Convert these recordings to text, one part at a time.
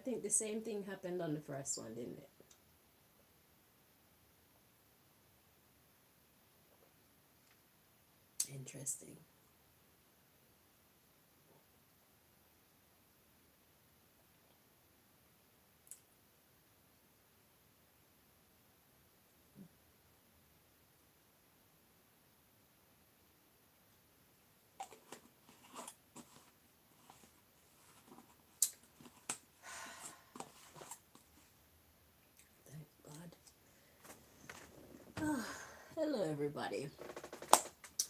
think the same thing happened on the first one, didn't it? Interesting. Thank God. Ah, hello, everybody,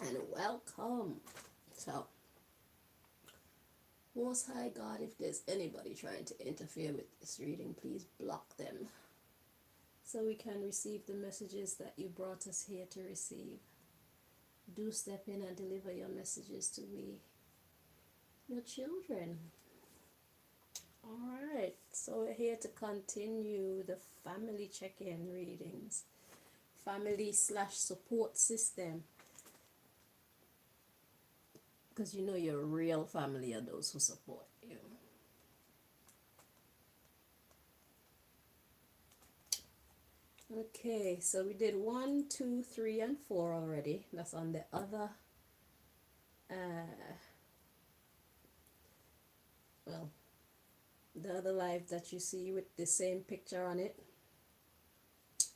and welcome. So, Most High God, if there's anybody trying to interfere with this reading, please block them so we can receive the messages that you brought us here to receive. Do step in and deliver your messages to we, your children. Alright, so we're here to continue the family check-in readings. Family slash support system. Because you know your real family are those who support you. Okay, so we did 1, 2, 3, and 4 already. That's on the other, well, the other live that you see with the same picture on it,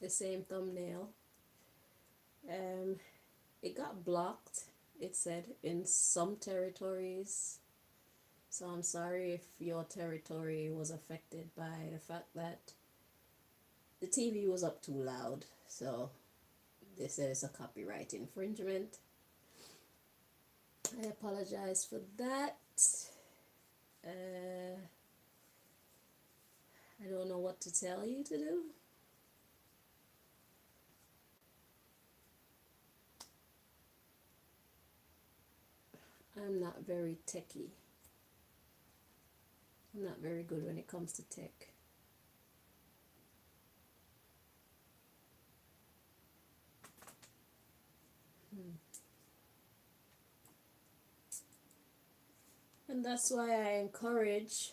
the same thumbnail. It got blocked, it said, in some territories. So I'm sorry if your territory was affected by the fact that the TV was up too loud. So they said it's a copyright infringement. I apologize for that. I don't know what to tell you to do. I'm not very techy. I'm not very good when it comes to tech. And that's why I encourage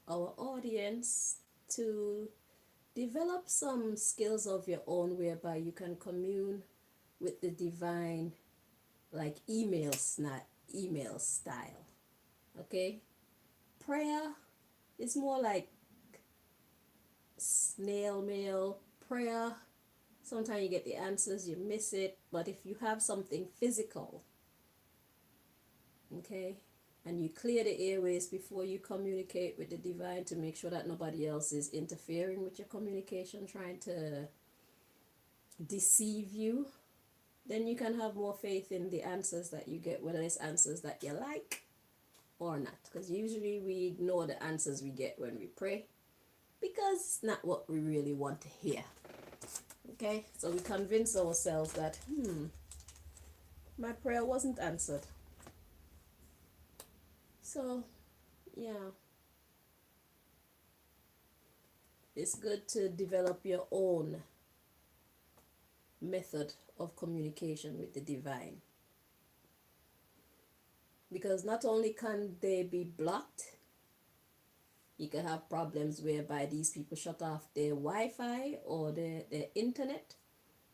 our audience to develop some skills of your own whereby you can commune with the divine like email style. Okay? Prayer is more like snail mail. Prayer, sometimes you get the answers, you miss it, but if you have something physical, okay, and you clear the airways before you communicate with the divine to make sure that nobody else is interfering with your communication, trying to deceive you, then you can have more faith in the answers that you get, whether it's answers that you like or not. Because usually we ignore the answers we get when we pray because it's not what we really want to hear. Okay, so we convince ourselves that, my prayer wasn't answered. So, yeah, it's good to develop your own method of communication with the divine. Because not only can they be blocked, you can have problems whereby these people shut off their Wi-Fi or their internet,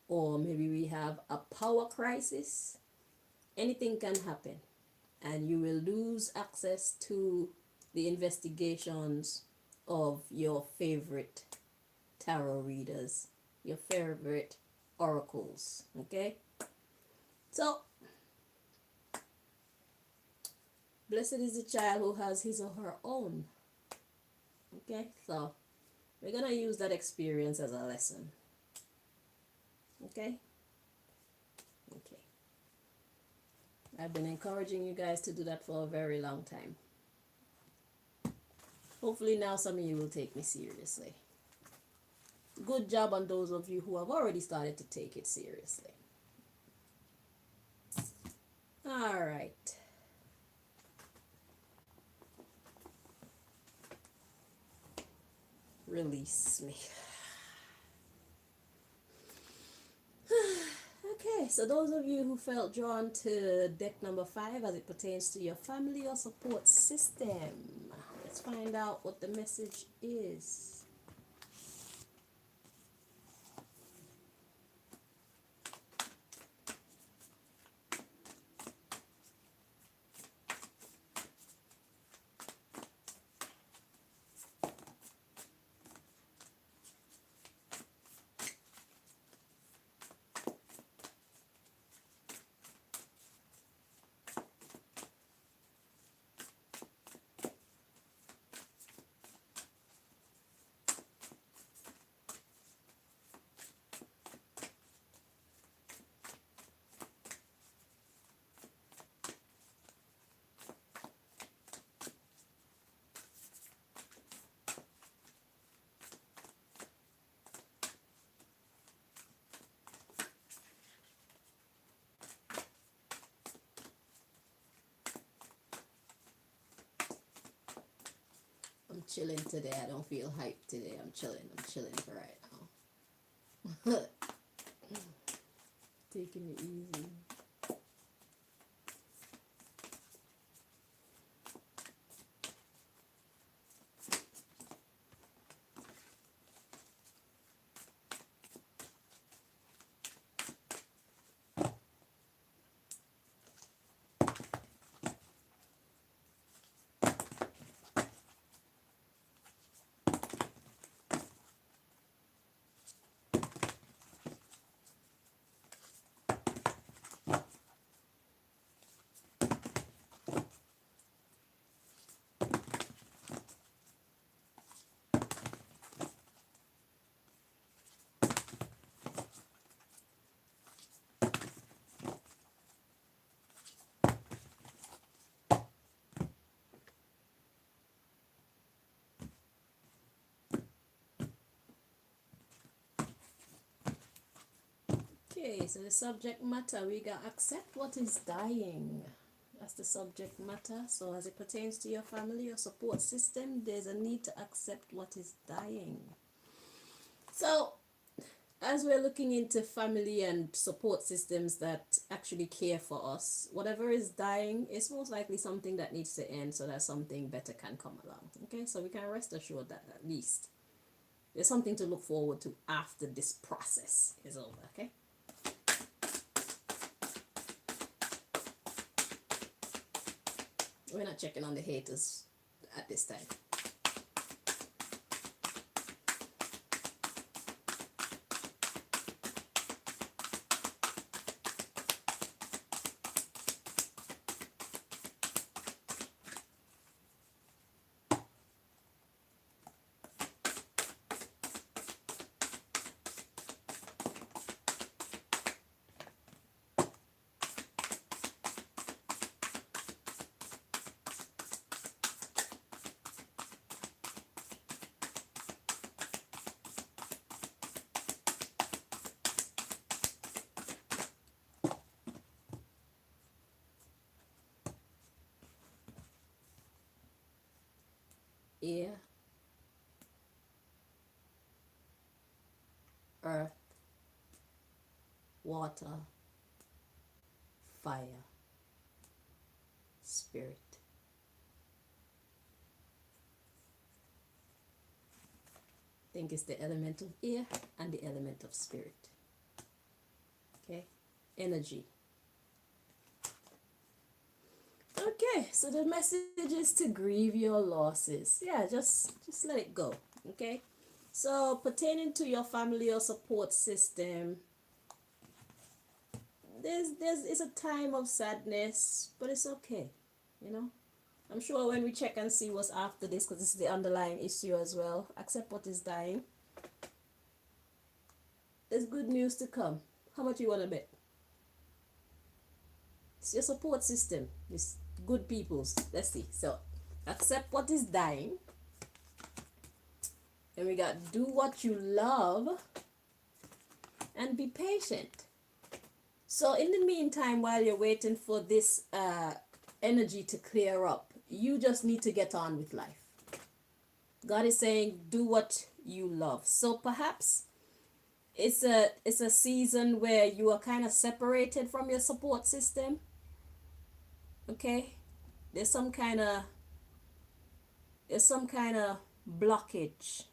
or maybe we have a power crisis. Anything can happen, and you will lose access to the investigations of your favorite tarot readers, your favorite oracles. Okay, so blessed is the child who has his or her own. Okay, so we're gonna use that experience as a lesson. Okay, okay, I've been encouraging you guys to do that for a very long time. Hopefully now some of you will take me seriously. Good job on those of you who have already started to take it seriously. All right. Release me. Okay, so those of you who felt drawn to deck number 5 as it pertains to your family or support system, Let's find out what the message is. I'm chilling today. I don't feel hyped today. I'm chilling. I'm chilling for right now. Taking it easy. Okay, so the subject matter, we got accept what is dying. That's the subject matter. So as it pertains to your family or support system, there's a need to accept what is dying. So as we're looking into family and support systems that actually care for us, whatever is dying is most likely something that needs to end so that something better can come along. Okay, so we can rest assured that at least there's something to look forward to after this process is over. Okay. We're not checking on the haters at this time. Air, earth, water, fire, spirit. I think it's the element of air and the element of spirit. Okay, energy. Okay, so the message is to grieve your losses. Yeah, just let it go. Okay, so pertaining to your family or support system, there's it's a time of sadness, but it's okay. You know, I'm sure when we check and see what's after this, because this is the underlying issue as well. Accept what is dying. There's good news to come. How much you want to bet? It's your support system. It's good people's. Let's see. So, accept what is dying. And we got do what you love and be patient. So, in the meantime, while you're waiting for this energy to clear up, you just need to get on with life. God is saying, do what you love. So perhaps it's a season where you are kind of separated from your support system. Okay, there's some kind of is some kind of blockage.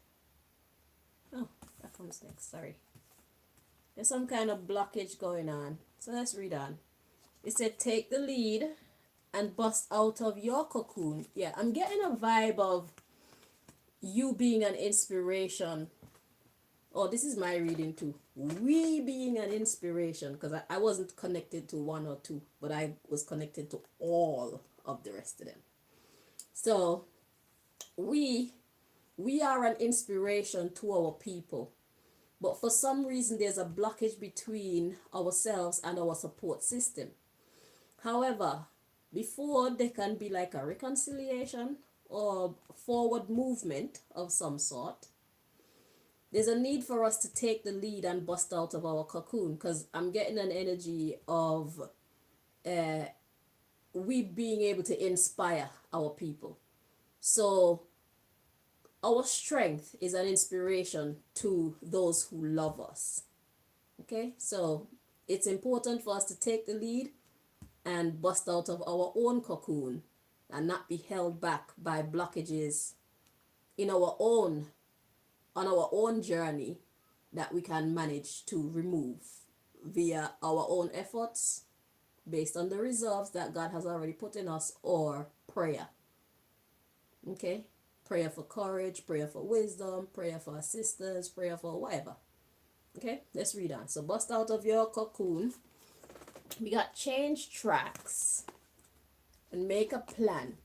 Oh, that comes next. Sorry. There's some kind of blockage going on. So let's read on. It said, take the lead and bust out of your cocoon. Yeah, I'm getting a vibe of you being an inspiration. Oh, this is my reading too. We being an inspiration, because I wasn't connected to one or two, but I was connected to all of the rest of them. So we are an inspiration to our people. But for some reason, there's a blockage between ourselves and our support system. However, before there can be like a reconciliation or forward movement of some sort, there's a need for us to take the lead and bust out of our cocoon, because I'm getting an energy of we being able to inspire our people. So our strength is an inspiration to those who love us. Okay, so it's important for us to take the lead and bust out of our own cocoon and not be held back by blockages in our own on our own journey that we can manage to remove via our own efforts based on the resolves that God has already put in us, or prayer. Okay, prayer for courage, prayer for wisdom, prayer for assistance, prayer for whatever. Okay, let's read on. So bust out of your cocoon. We got change tracks and make a plan.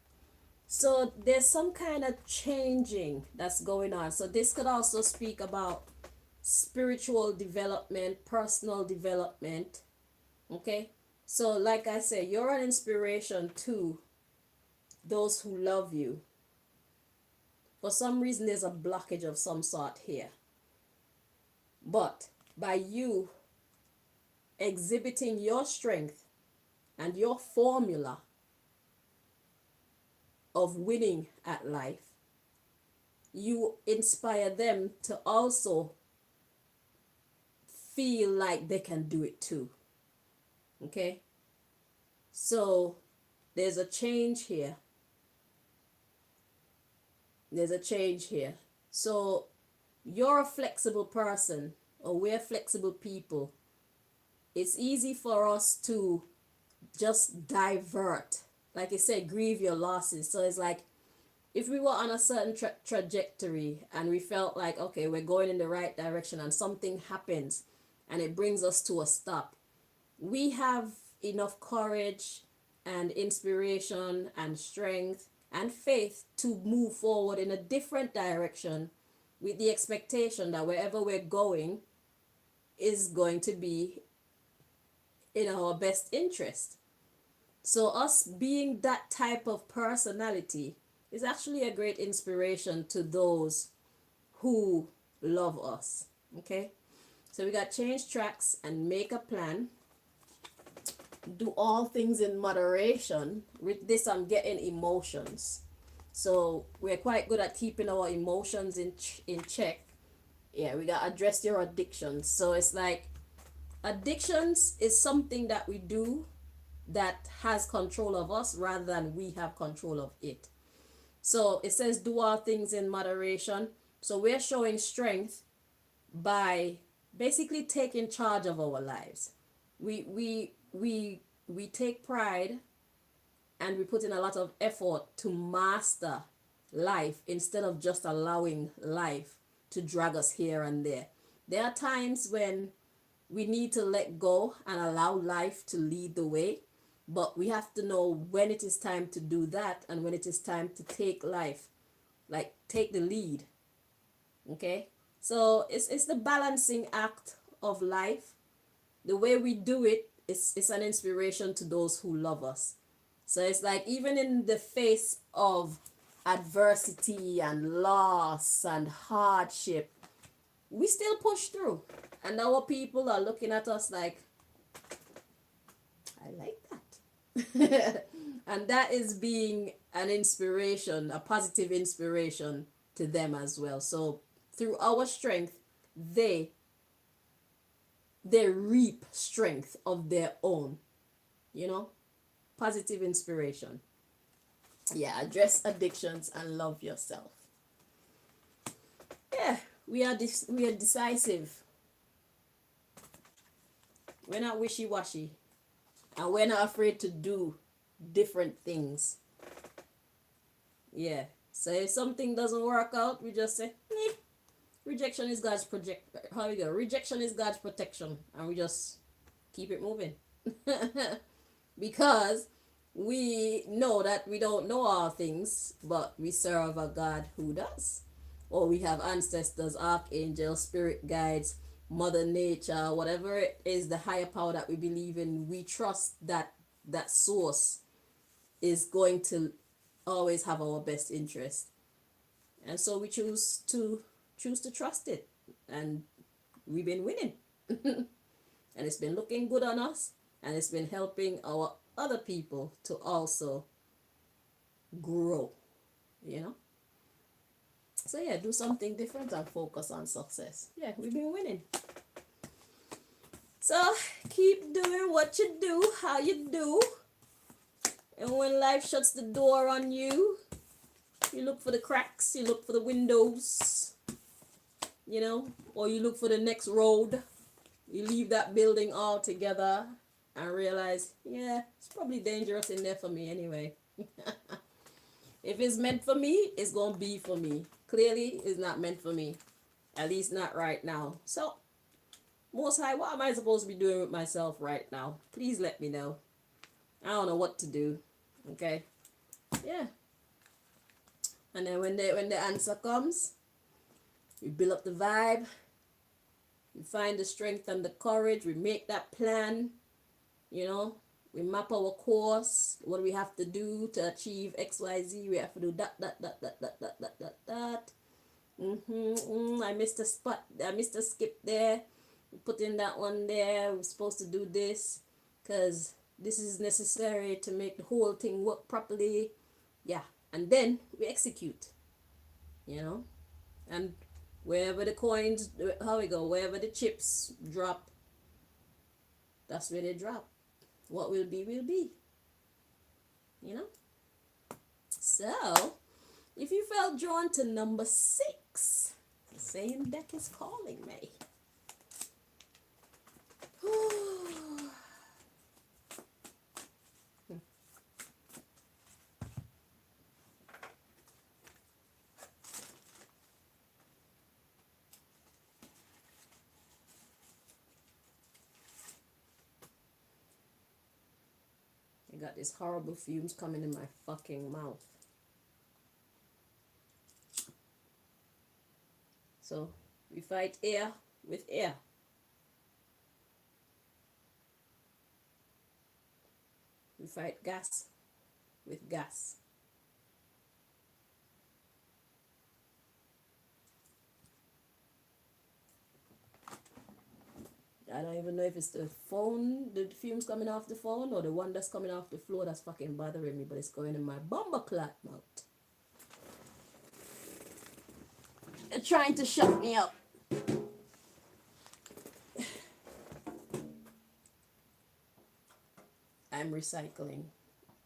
So there's some kind of changing that's going on. So this could also speak about spiritual development, personal development. Okay, so like I said, you're an inspiration to those who love you. For some reason, there's a blockage of some sort here. But by you exhibiting your strength and your formula of winning at life, you inspire them to also feel like they can do it too. Okay? So there's a change here. There's a change here. So you're a flexible person, or we're flexible people. It's easy for us to just divert, like I said, grieve your losses. So it's like if we were on a certain trajectory and we felt like, okay, we're going in the right direction, and something happens and it brings us to a stop, we have enough courage and inspiration and strength and faith to move forward in a different direction, with the expectation that wherever we're going is going to be in our best interest. So us being that type of personality is actually a great inspiration to those who love us. Okay, so we got change tracks and make a plan. Do all things in moderation. With this, I'm getting emotions. So we're quite good at keeping our emotions in check. Yeah, we got to address your addictions. So it's like addictions is something that we do that has control of us rather than we have control of it. So it says do all things in moderation. So we're showing strength by basically taking charge of our lives. We take pride and we put in a lot of effort to master life instead of just allowing life to drag us here and there. There are times when we need to let go and allow life to lead the way, but we have to know when it is time to do that and when it is time to take life, like take the lead. Okay, so it's the balancing act of life. The way we do it is an inspiration to those who love us. So it's like even in the face of adversity and loss and hardship, we still push through, and our people are looking at us like, I like that. And that is being an inspiration, a positive inspiration to them as well. So through our strength, they reap strength of their own, positive inspiration. Yeah, address addictions and love yourself. Yeah, we are decisive. We're not wishy-washy. And we're not afraid to do different things. Yeah. So if something doesn't work out, we just say, "Meh." Rejection is God's project. How we go? Rejection is God's protection, and we just keep it moving. Because we know that we don't know all things, but we serve a God who does. Or we have ancestors, archangels, spirit guides, mother nature, whatever it is, the higher power that we believe in, we trust that that source is going to always have our best interest. And so we choose to trust it. And we've been winning. And it's been looking good on us, and it's been helping our other people to also grow, you know. So yeah, do something different and focus on success. Yeah, we've been winning. So keep doing what you do, how you do. And when life shuts the door on you, you look for the cracks, you look for the windows, you know, or you look for the next road. You leave that building altogether and realize, yeah, it's probably dangerous in there for me anyway. If it's meant for me, it's going to be for me. Clearly, it's not meant for me. At least not right now. So, Most High, what am I supposed to be doing with myself right now? Please let me know. I don't know what to do. Okay? Yeah. And then when the answer comes, we build up the vibe. We find the strength and the courage. We make that plan. You know, we map our course. What do we have to do to achieve XYZ? We have to do that. I missed a spot. I missed a skip there. We put in that one there. We're supposed to do this because this is necessary to make the whole thing work properly. Yeah. And then we execute, you know. And wherever the coins, how we go, wherever the chips drop, that's where they drop. What will be, will be. You know? So, if you felt drawn to number 6, the same deck is calling me. I got these horrible fumes coming in my fucking mouth. So, we fight air with air. We fight gas with gas. I don't even know if it's the phone, the fumes coming off the phone, or the one that's coming off the floor that's fucking bothering me, but it's going in my bomber clot mouth. They're trying to shut me up. I'm recycling.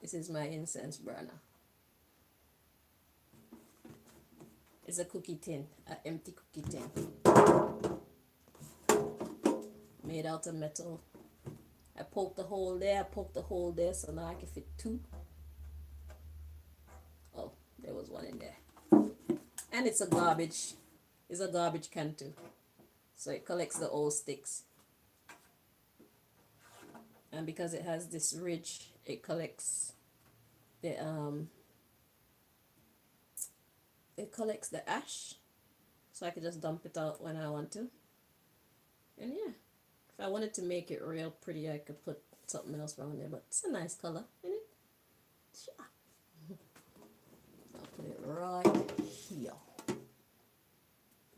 This is my incense burner. It's a cookie tin, an empty cookie tin. Made out of metal. I poked a hole there, so now I can fit 2. Oh, there was one in there. And it's a garbage can too. So it collects the old sticks. And because it has this ridge, it collects the ash. So I can just dump it out when I want to. And yeah. If I wanted to make it real pretty, I could put something else around there, but it's a nice color, isn't it? Sure. I'll put it right here.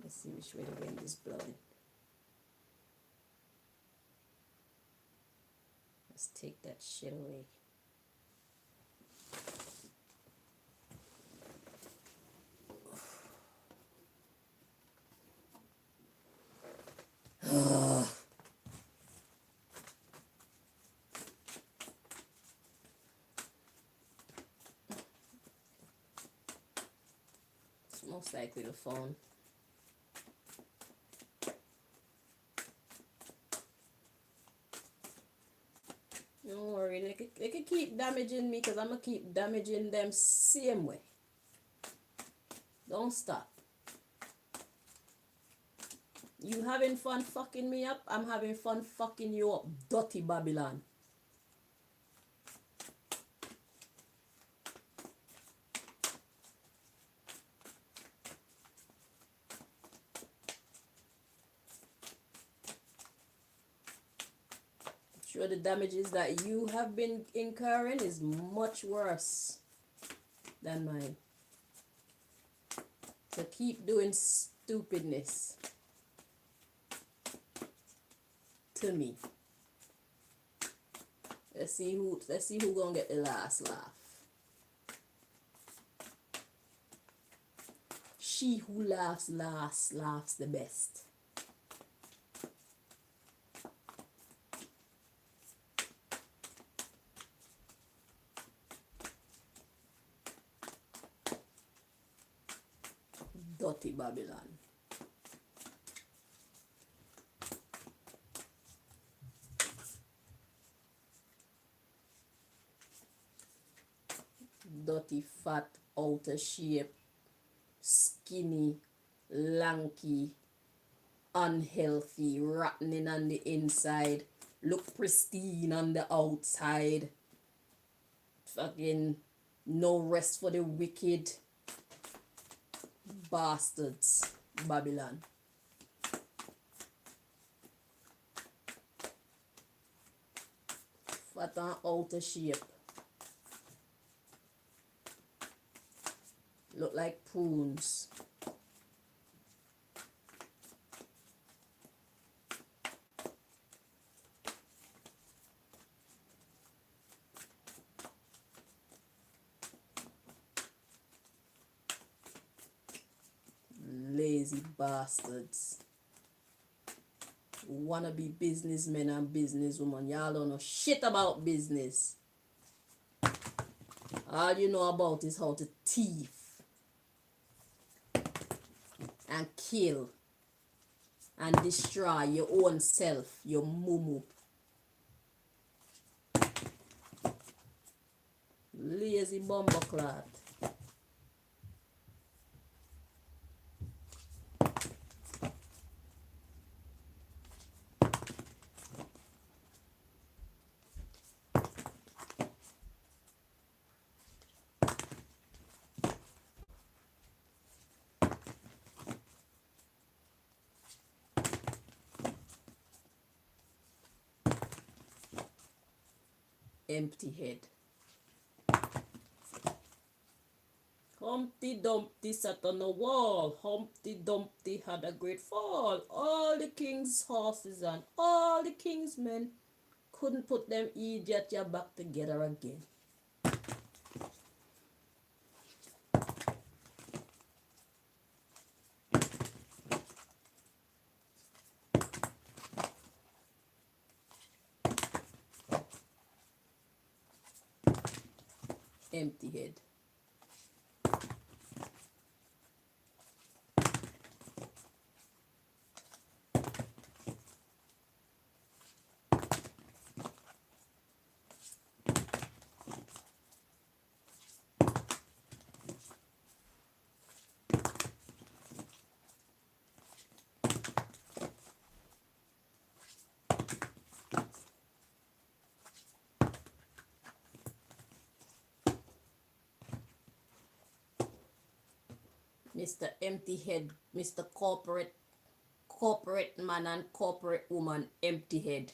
Let's see which way the wind is blowing. Let's take that shit away. Most likely the phone. Don't worry, they could keep damaging me because I'm going to keep damaging them same way. Don't stop. You having fun fucking me up? I'm having fun fucking you up, dirty Babylon. Sure, the damages that you have been incurring is much worse than mine. So keep doing stupidness to me. Let's see who gonna get the last laugh. She who laughs last laughs the best. Dirty Babylon. Dirty, fat, out of shape, skinny, lanky, unhealthy, rotten on the inside, look pristine on the outside. Fucking no rest for the wicked. Bastards. Babylon. Fat and out of shape. Look like prunes. Lazy bastards. Wanna be businessmen and businesswomen. Y'all don't know shit about business. All you know about is how to thief and kill and destroy your own self, your mumu. Lazy bumbleclad. Empty head. Humpty Dumpty sat on the wall. Humpty Dumpty had a great fall. All the king's horses and all the king's men couldn't put them idiot ya back together again. Empty head. Mr. Empty Head, Mr. Corporate man and corporate woman, empty head.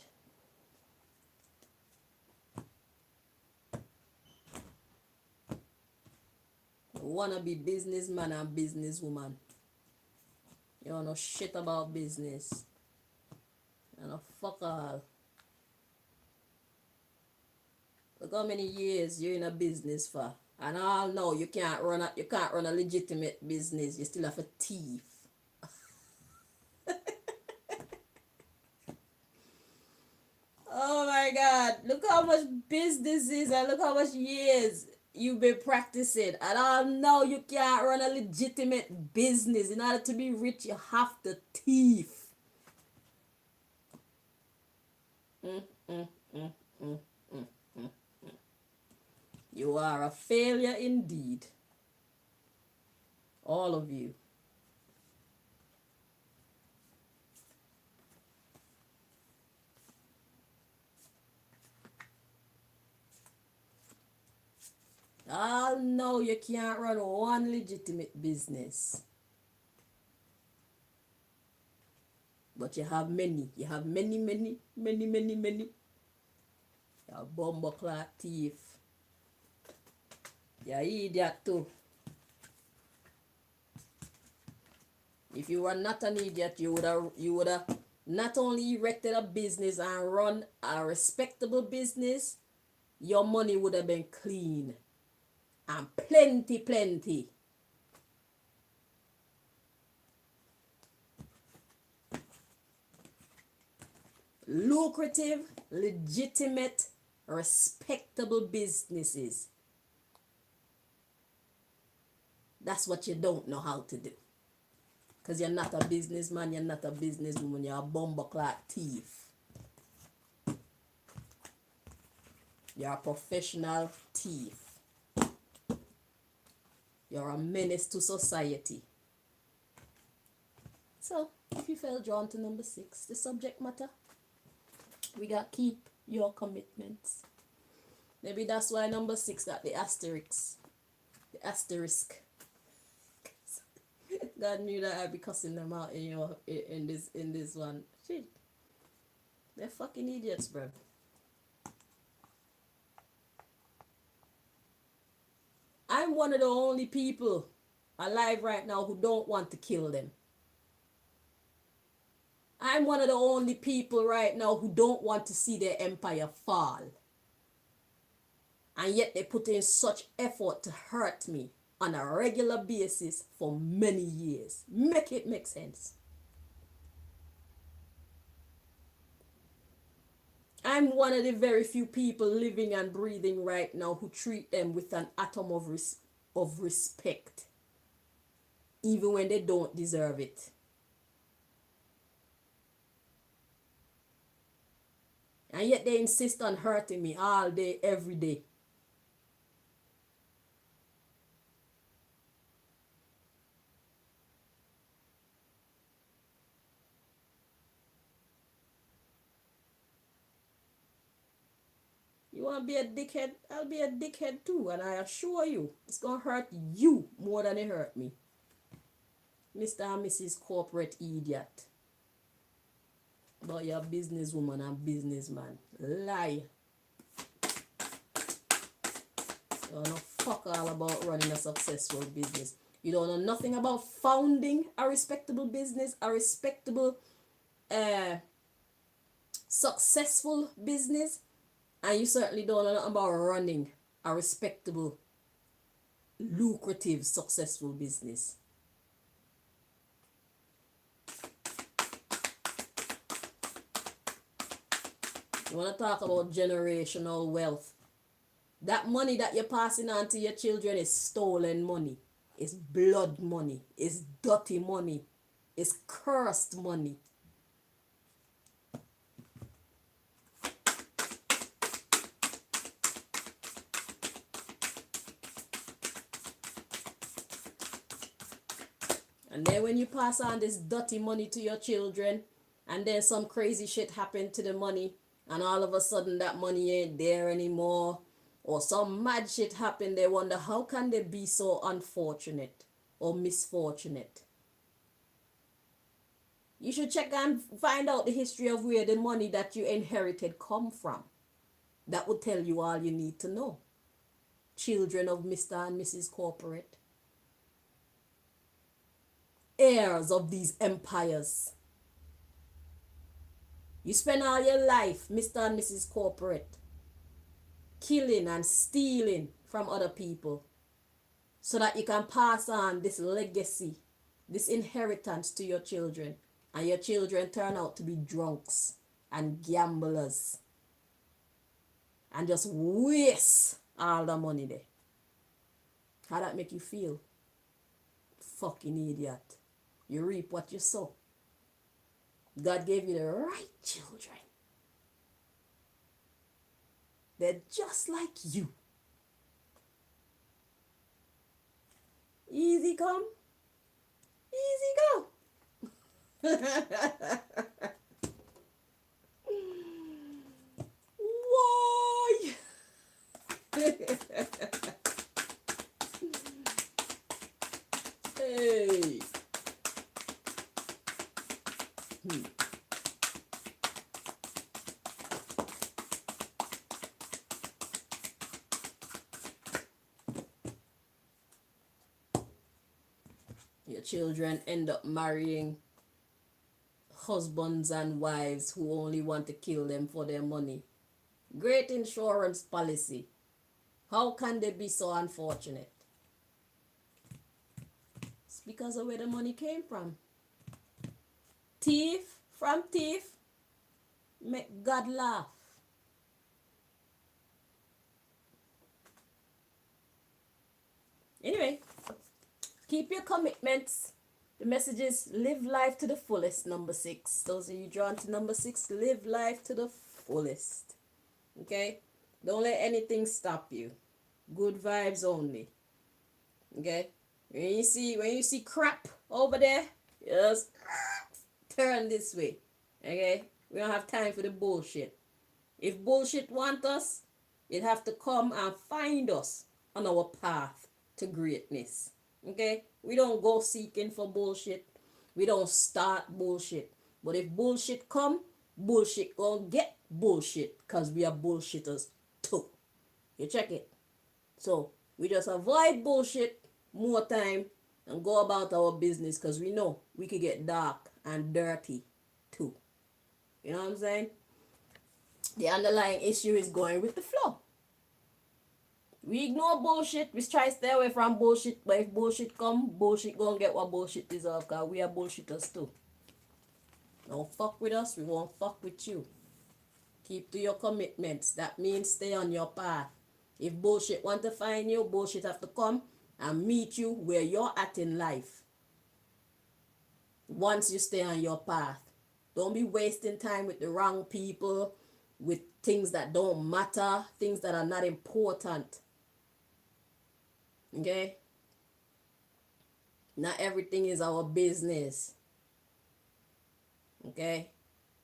Wanna be businessman and businesswoman. You don't know shit about business. You know, fuck all. Look how many years you're in a business for. And all now you can't run a legitimate business. You still have a thief. Oh my god. Look how much business is and look how much years you've been practicing. And I know you can't run a legitimate business. In order to be rich, you have to thief. Mm, mm, mm, mm, mm, mm. You are a failure indeed. All of you. I know you can't run one legitimate business. But you have many. You have many, many, many, many, many. You're a bumbleclad thief. You're an idiot too. If you were not an idiot, you would have not only erected a business and run a respectable business, your money would have been clean and plenty, plenty. Lucrative, legitimate, respectable businesses. That's what you don't know how to do. Because you're not a businessman, you're not a businesswoman, you're a bumbleclad thief. You're a professional thief. You're a menace to society. So, if you felt drawn to number 6, the subject matter, we got keep your commitments. Maybe that's why number 6 got the asterisk. The asterisk. God knew that I'd be cussing them out in this one. Shit. They're fucking idiots, bro. I'm one of the only people alive right now who don't want to kill them. I'm one of the only people right now who don't want to see their empire fall. And yet they put in such effort to hurt me on a regular basis for many years. Make it make sense. I'm one of the very few people living and breathing right now who treat them with an atom of respect, even when they don't deserve it. And yet they insist on hurting me all day, every day. You want to be a dickhead? I'll be a dickhead too. And I assure you, it's going to hurt you more than it hurt me. Mr. and Mrs. Corporate Idiot. But you're a businesswoman and businessman. Lie. You don't know fuck all about running a successful business. You don't know nothing about founding a respectable business, a respectable, successful business. And you certainly don't know nothing about running a respectable, lucrative, successful business. You want to talk about generational wealth. That money that you're passing on to your children is stolen money. It's blood money. It's dirty money. It's cursed money. And then when you pass on this dirty money to your children, and then some crazy shit happened to the money, and all of a sudden that money ain't there anymore, or some mad shit happened, they wonder how can they be so unfortunate or misfortunate. You should check and find out the history of where the money that you inherited come from. That would tell you all you need to know. Children of Mr. and Mrs. Corporate. Heirs of these empires. You spend all your life, Mr. and Mrs. Corporate, killing and stealing from other people so that you can pass on this legacy, this inheritance to your children. And your children turn out to be drunks and gamblers and just waste all the money there. How that make you feel? Fucking idiot. You reap what you sow. God gave you the right children. They're just like you. Easy come, easy go. Why? Hey. Your children end up marrying husbands and wives who only want to kill them for their money. Great insurance policy. How can they be so unfortunate? It's because of where the money came from. Thief from thief make God laugh. Anyway, keep your commitments. The message is live life to the fullest, number 6. Those of you drawn to number 6, live life to the fullest. Okay? Don't let anything stop you. Good vibes only. Okay? When you see crap over there, just turn this way. Okay? We don't have time for the bullshit. If bullshit want us, it have to come and find us on our path to greatness. Okay? We don't go seeking for bullshit. We don't start bullshit. But if bullshit come, bullshit gonna get bullshit, because we are bullshitters too. You check it. So we just avoid bullshit more time and go about our business, because we know we could get dark and dirty too. You know what I'm saying? The underlying issue is going with the flow. We ignore bullshit. We try to stay away from bullshit. But if bullshit come, bullshit gonna get what bullshit deserve, because we are bullshitters too. Don't fuck with us, we won't fuck with you. Keep to your commitments. That means stay on your path. If bullshit want to find you, bullshit have to come and meet you where you're at in life. Once you stay on your path. Don't be wasting time with the wrong people, with things that don't matter, things that are not important. Okay? Not everything is our business. Okay?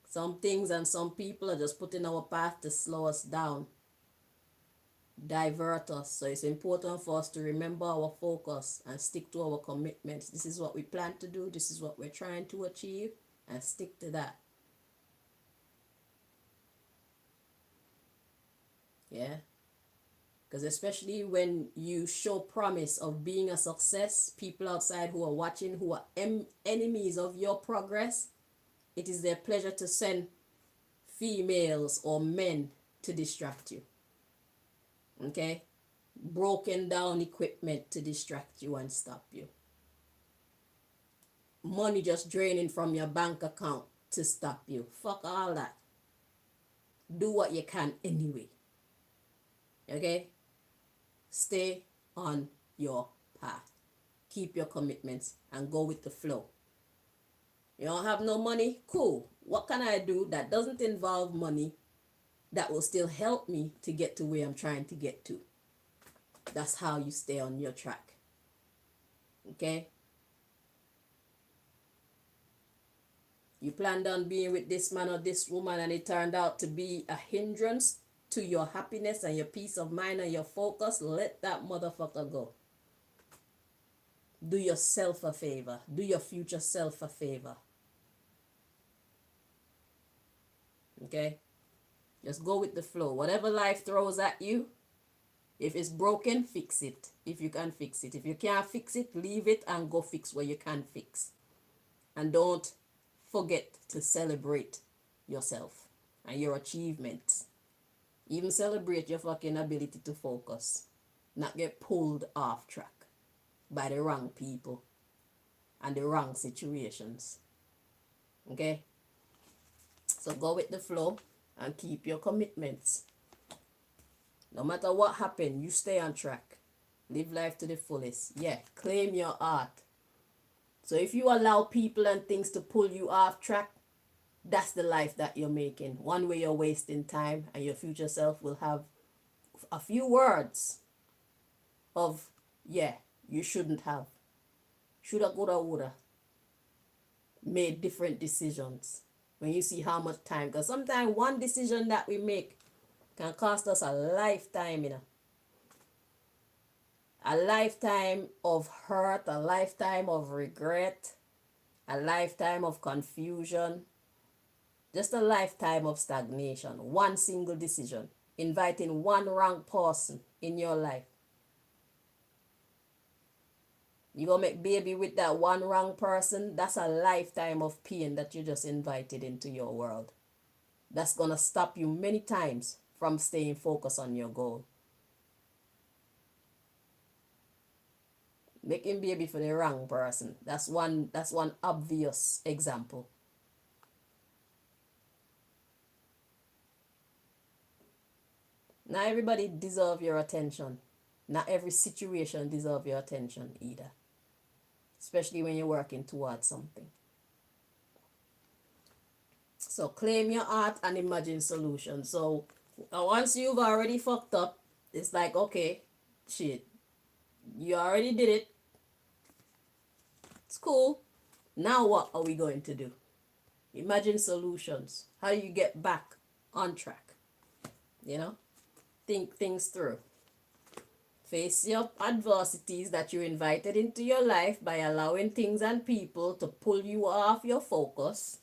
Some things and some people are just put in our path to slow us down, divert us. So it's important for us to remember our focus and stick to our commitments. This is what we plan to do. This is what we're trying to achieve, and stick to that. Yeah? Because especially when you show promise of being a success, people outside who are watching, who are enemies of your progress, it is their pleasure to send females or men to distract you. Okay? Broken down equipment to distract you and stop you. Money just draining from your bank account to stop you. Fuck all that. Do what you can anyway. Okay? Stay on your path. Keep your commitments and go with the flow. You don't have no money? Cool. What can I do that doesn't involve money that will still help me to get to where I'm trying to get to? That's how you stay on your track. Okay? You planned on being with this man or this woman, and it turned out to be a hindrance to your happiness and your peace of mind and your focus. Let that motherfucker go. Do yourself a favor. Do your future self a favor. Okay? Just go with the flow. Whatever life throws at you, if it's broken, fix it. If you can fix it. If you can't fix it, leave it and go fix what you can fix. And don't forget to celebrate yourself and your achievements. Even celebrate your fucking ability to focus. Not get pulled off track by the wrong people and the wrong situations. Okay? So go with the flow and keep your commitments. No matter what happens, you stay on track. Live life to the fullest. Yeah, claim your art. So if you allow people and things to pull you off track, that's the life that you're making. One way you're wasting time, and your future self will have a few words of, yeah, you shouldn't have. Shoulda, coulda, woulda. Made different decisions. When you see how much time, because sometimes one decision that we make can cost us a lifetime, a lifetime of hurt, a lifetime of regret, a lifetime of confusion, just a lifetime of stagnation. One single decision, inviting one wrong person in your life. You gonna make baby with that one wrong person, that's a lifetime of pain that you just invited into your world. That's gonna stop you many times from staying focused on your goal. Making baby for the wrong person. That's one obvious example. Not everybody deserve your attention. Not every situation deserve your attention either. Especially when you're working towards something. So claim your art and imagine solutions. So once you've already fucked up, it's like, okay, shit, you already did it. It's cool. Now what are we going to do? Imagine solutions. How do you get back on track? Think things through. Face your adversities that you invited into your life by allowing things and people to pull you off your focus.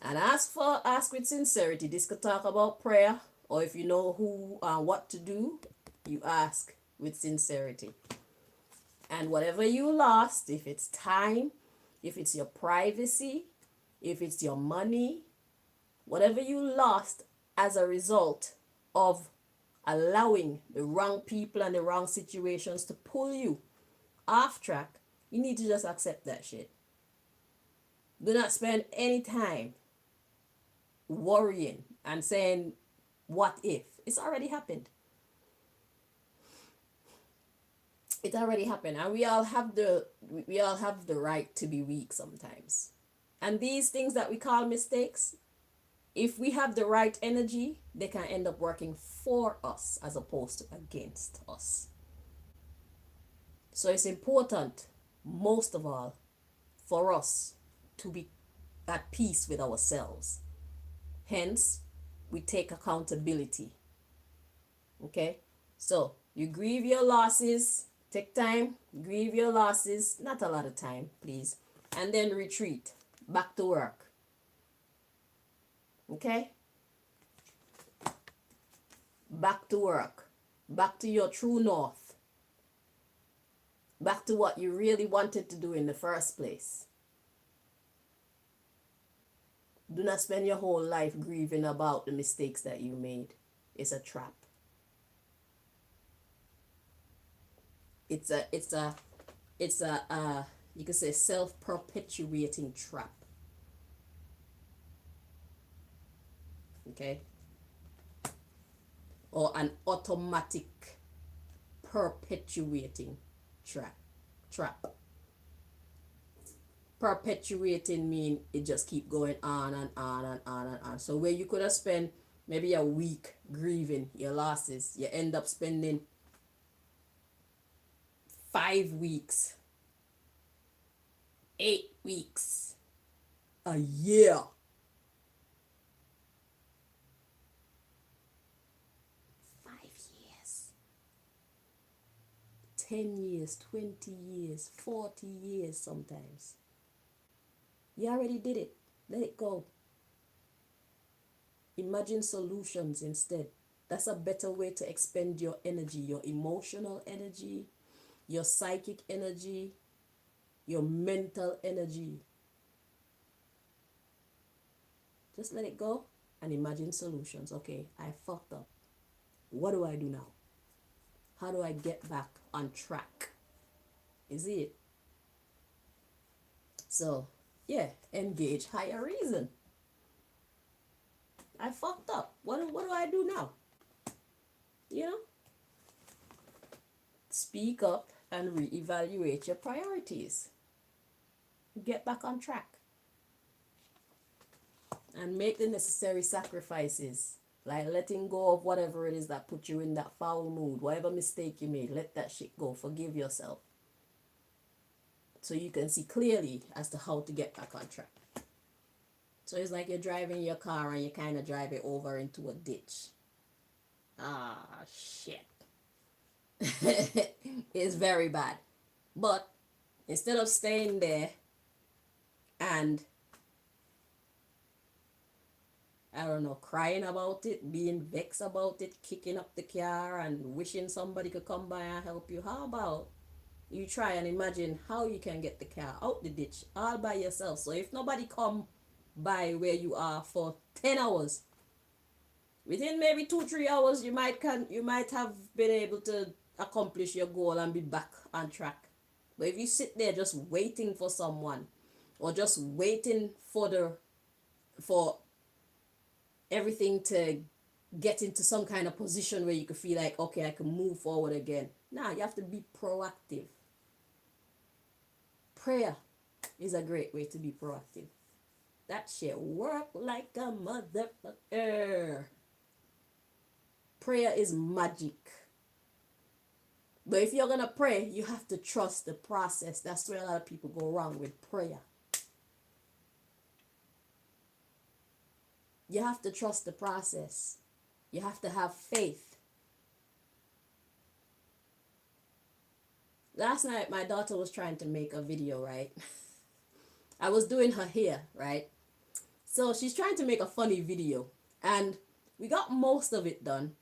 And ask with sincerity. This could talk about prayer, or if you know who and what to do, you ask with sincerity. And whatever you lost, if it's time, if it's your privacy, if it's your money, whatever you lost as a result of allowing the wrong people and the wrong situations to pull you off track, you need to just accept that shit. Do not spend any time worrying and saying, what if? It's already happened. It already happened, and we all have the right to be weak sometimes. And these things that we call mistakes, if we have the right energy, they can end up working for us as opposed to against us. So it's important, most of all, for us to be at peace with ourselves. Hence, we take accountability. Okay? So, you grieve your losses, take time, grieve your losses, not a lot of time, please, and then retreat, back to work. Okay? Back to work, back to your true north, back to what you really wanted to do in the first place. Do not spend your whole life grieving about the mistakes that you made. It's a trap. It's a you could say self-perpetuating trap. Okay? Or an automatic perpetuating trap. Perpetuating mean it just keep going on and on and on and on. So where you could have spent maybe a week grieving your losses, you end up spending 5 weeks, 8 weeks, a year. 5 years, 10 years, 20 years, 40 years sometimes. You already did it. Let it go. Imagine solutions instead. That's a better way to expend your energy, your emotional energy, your psychic energy, your mental energy. Just let it go and imagine solutions. Okay, I fucked up. What do I do now? How do I get back on track? Is it? So, yeah, engage higher reason. I fucked up. What do I do now? You know? speak up and reevaluate your priorities. Get back on track. And make the necessary sacrifices. Like letting go of whatever it is that put you in that foul mood. Whatever mistake you made, let that shit go. Forgive yourself. So you can see clearly as to how to get back on track. So it's like you're driving your car and you kind of drive it over into a ditch. Ah, shit. It's very bad. But instead of staying there and, I don't know, crying about it, being vexed about it, kicking up the car and wishing somebody could come by and help you, how about you try and imagine how you can get the car out the ditch all by yourself? So if nobody come by where you are for 10 hours, within maybe 2-3 hours you might have been able to accomplish your goal and be back on track. But if you sit there just waiting for someone, or just waiting for everything to get into some kind of position where you could feel like, okay, I can move forward again. Nah, you have to be proactive. Prayer is a great way to be proactive. That shit work like a motherfucker. Prayer is magic. But if you're gonna pray, you have to trust the process. That's where a lot of people go wrong with prayer. You have to trust the process. You have to have faith. Last night, my daughter was trying to make a video, right? I was doing her hair, right? So she's trying to make a funny video. And we got most of it done.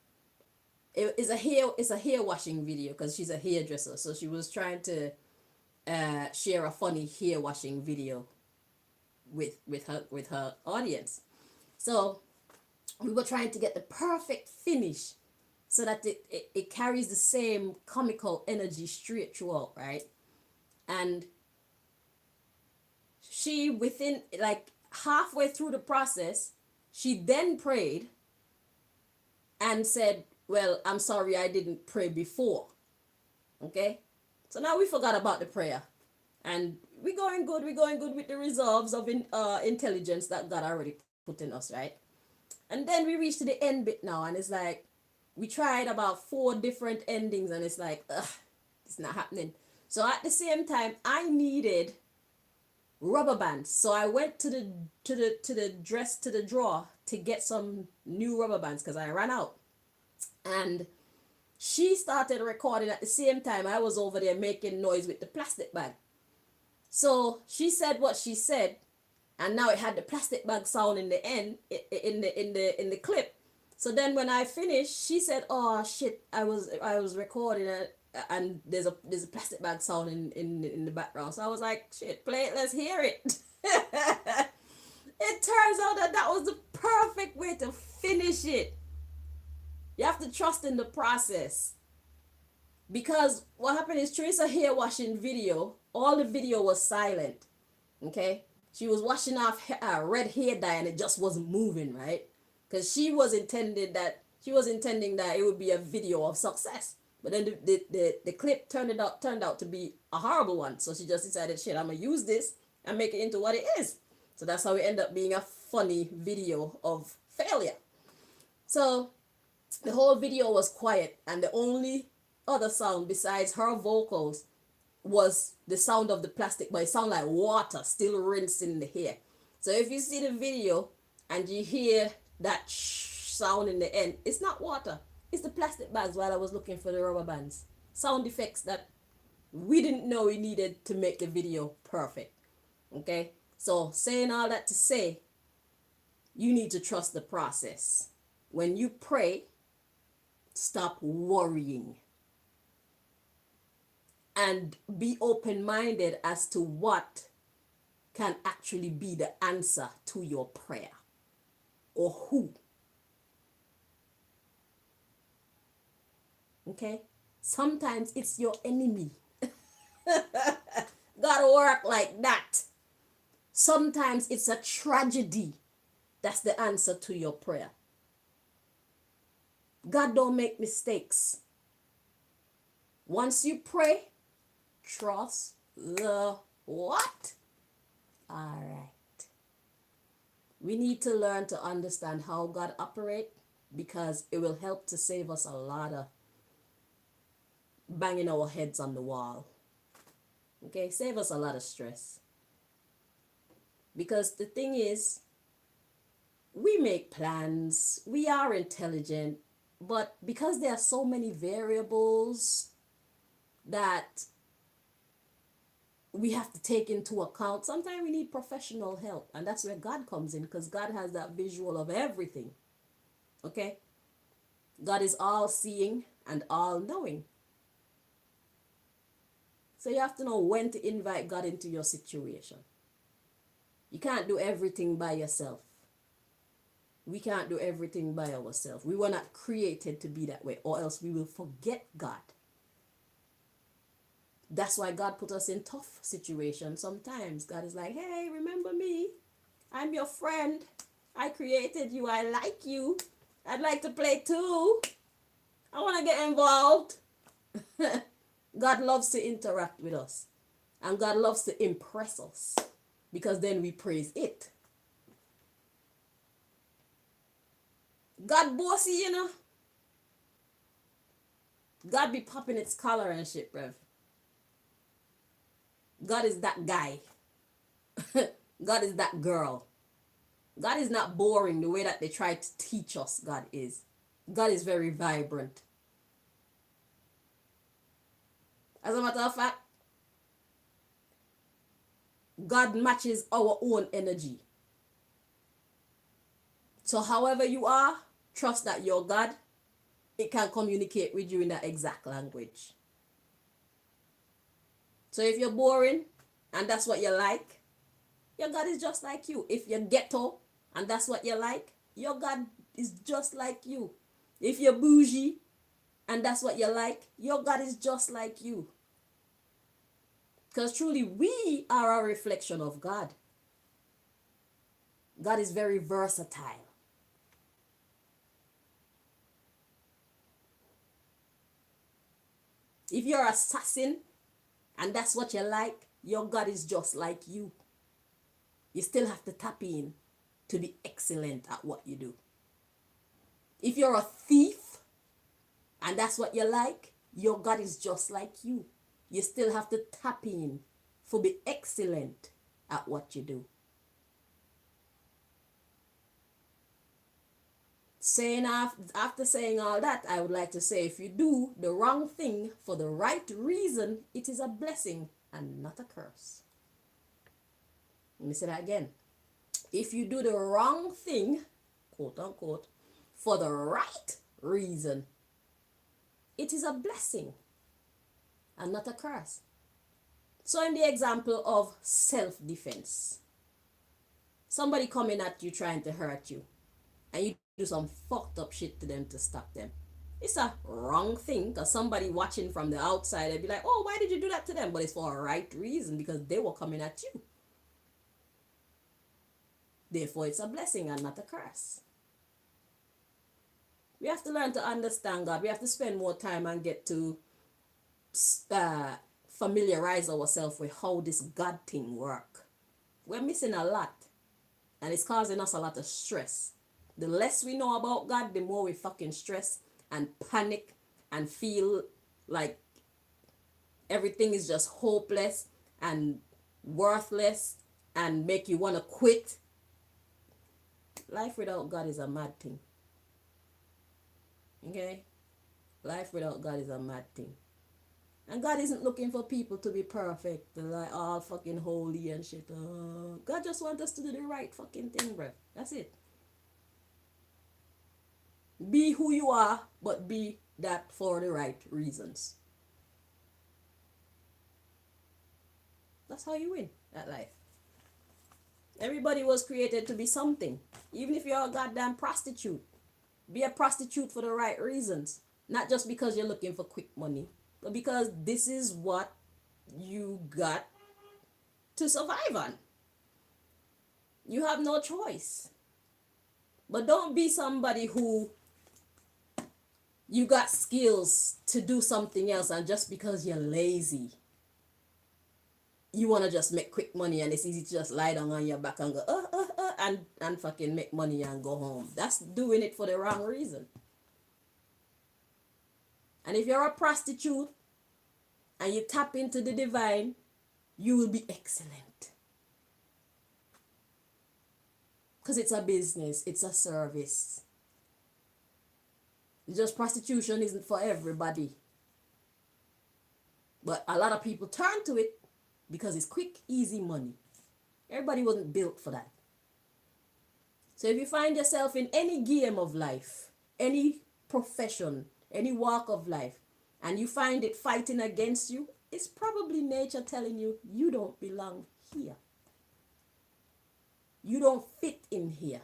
It's a hair washing video because she's a hairdresser. So she was trying to share a funny hair washing video with her audience. So we were trying to get the perfect finish so that it carries the same comical energy straight throughout, right? And she, within like halfway through the process, she then prayed and said, well, I'm sorry I didn't pray before. Okay? So now we forgot about the prayer. And we're going good with the resolves of intelligence that God already put in us, right? And then we reach to the end bit now, and it's like, we tried about 4 different endings, and it's like, ugh, it's not happening. So at the same time, I needed rubber bands. So I went to the drawer to get some new rubber bands because I ran out. And she started recording at the same time. I was over there making noise with the plastic bag. So she said what she said, and now it had the plastic bag sound in the end, in the clip. So then when I finished, she said, "Oh shit, I was recording it, and there's a plastic bag sound in the background." So I was like, "Shit, play it, let's hear it." It turns out that was the perfect way to finish it. You have to trust in the process. Because what happened is, Teresa hair washing video, all the video was silent. Okay? She was washing off red hair dye and it just wasn't moving, right? Because she was intending that it would be a video of success. But then the clip turned out to be a horrible one. So she just decided, shit, I'm gonna use this and make it into what it is. So that's how it ended up being a funny video of failure. So the whole video was quiet, and the only other sound besides her vocals was the sound of the plastic, but it sounded like water still rinsing the hair. So if you see the video and you hear that sound in the end, it's not water, it's the plastic bags while I was looking for the rubber bands. Sound effects that we didn't know we needed to make the video perfect. Okay? So saying all that to say, you need to trust the process. When you pray, stop worrying and be open-minded as to what can actually be the answer to your prayer, or who. Okay? Sometimes it's your enemy. Gotta work like that. Sometimes it's a tragedy that's the answer to your prayer. God don't make mistakes. Once you pray, trust the what? All right. We need to learn to understand how God operates because it will help to save us a lot of banging our heads on the wall. Okay, save us a lot of stress. Because the thing is, we make plans, we are intelligent, but because there are so many variables that we have to take into account, sometimes we need professional help. And that's where God comes in because God has that visual of everything. Okay? God is all seeing and all knowing. So you have to know when to invite God into your situation. You can't do everything by yourself. We can't do everything by ourselves. We were not created to be that way, or else we will forget God. That's why God put us in tough situations sometimes. God is like, hey, remember me? I'm your friend. I created you. I like you. I'd like to play too. I want to get involved. God loves to interact with us. And God loves to impress us. Because then we praise it. God bossy, you know. God be popping its collar and shit, bruv. God is that guy. God is that girl. God is not boring the way that they try to teach us God is. God is very vibrant. As a matter of fact, God matches our own energy. So however you are, trust that your God, it can communicate with you in that exact language. So if you're boring and that's what you like, your God is just like you. If you're ghetto and that's what you like, your God is just like you. If you're bougie and that's what you like, your God is just like you. Because truly, we are a reflection of God. God is very versatile. If you're an assassin and that's what you like, your God is just like you. You still have to tap in to be excellent at what you do. If you're a thief and that's what you like, your God is just like you. You still have to tap in for be excellent at what you do. After saying all that, I would like to say if you do the wrong thing for the right reason, it is a blessing and not a curse. Let me say that again. If you do the wrong thing, quote unquote, for the right reason, it is a blessing and not a curse. So in the example of self-defense, somebody coming at you trying to hurt you, and you do some fucked up shit to them to stop them. It's a wrong thing because somebody watching from the outside, they'd be like, oh, why did you do that to them? But it's for a right reason because they were coming at you. Therefore, it's a blessing and not a curse. We have to learn to understand God. We have to spend more time and get to familiarize ourselves with how this God thing works. We're missing a lot. And it's causing us a lot of stress. The less we know about God, the more we fucking stress and panic and feel like everything is just hopeless and worthless and make you want to quit. Life without God is a mad thing. Okay? Life without God is a mad thing. And God isn't looking for people to be perfect, like all fucking holy and shit. God just wants us to do the right fucking thing, bro. That's it. Be who you are, but be that for the right reasons. That's how you win at life. Everybody was created to be something. Even if you're a goddamn prostitute, be a prostitute for the right reasons. Not just because you're looking for quick money, but because this is what you got to survive on. You have no choice. But don't be somebody who You got skills to do something else, and just because you're lazy, you want to just make quick money, and it's easy to just lie down on your back and go and fucking make money and go home. That's doing it for the wrong reason. And if you're a prostitute and you tap into the divine, you will be excellent. Because it's a business, it's a service. Just prostitution isn't for everybody. But a lot of people turn to it because it's quick, easy money. Everybody wasn't built for that. So if you find yourself in any game of life, any profession, any walk of life, and you find it fighting against you, it's probably nature telling you, you don't belong here. You don't fit in here.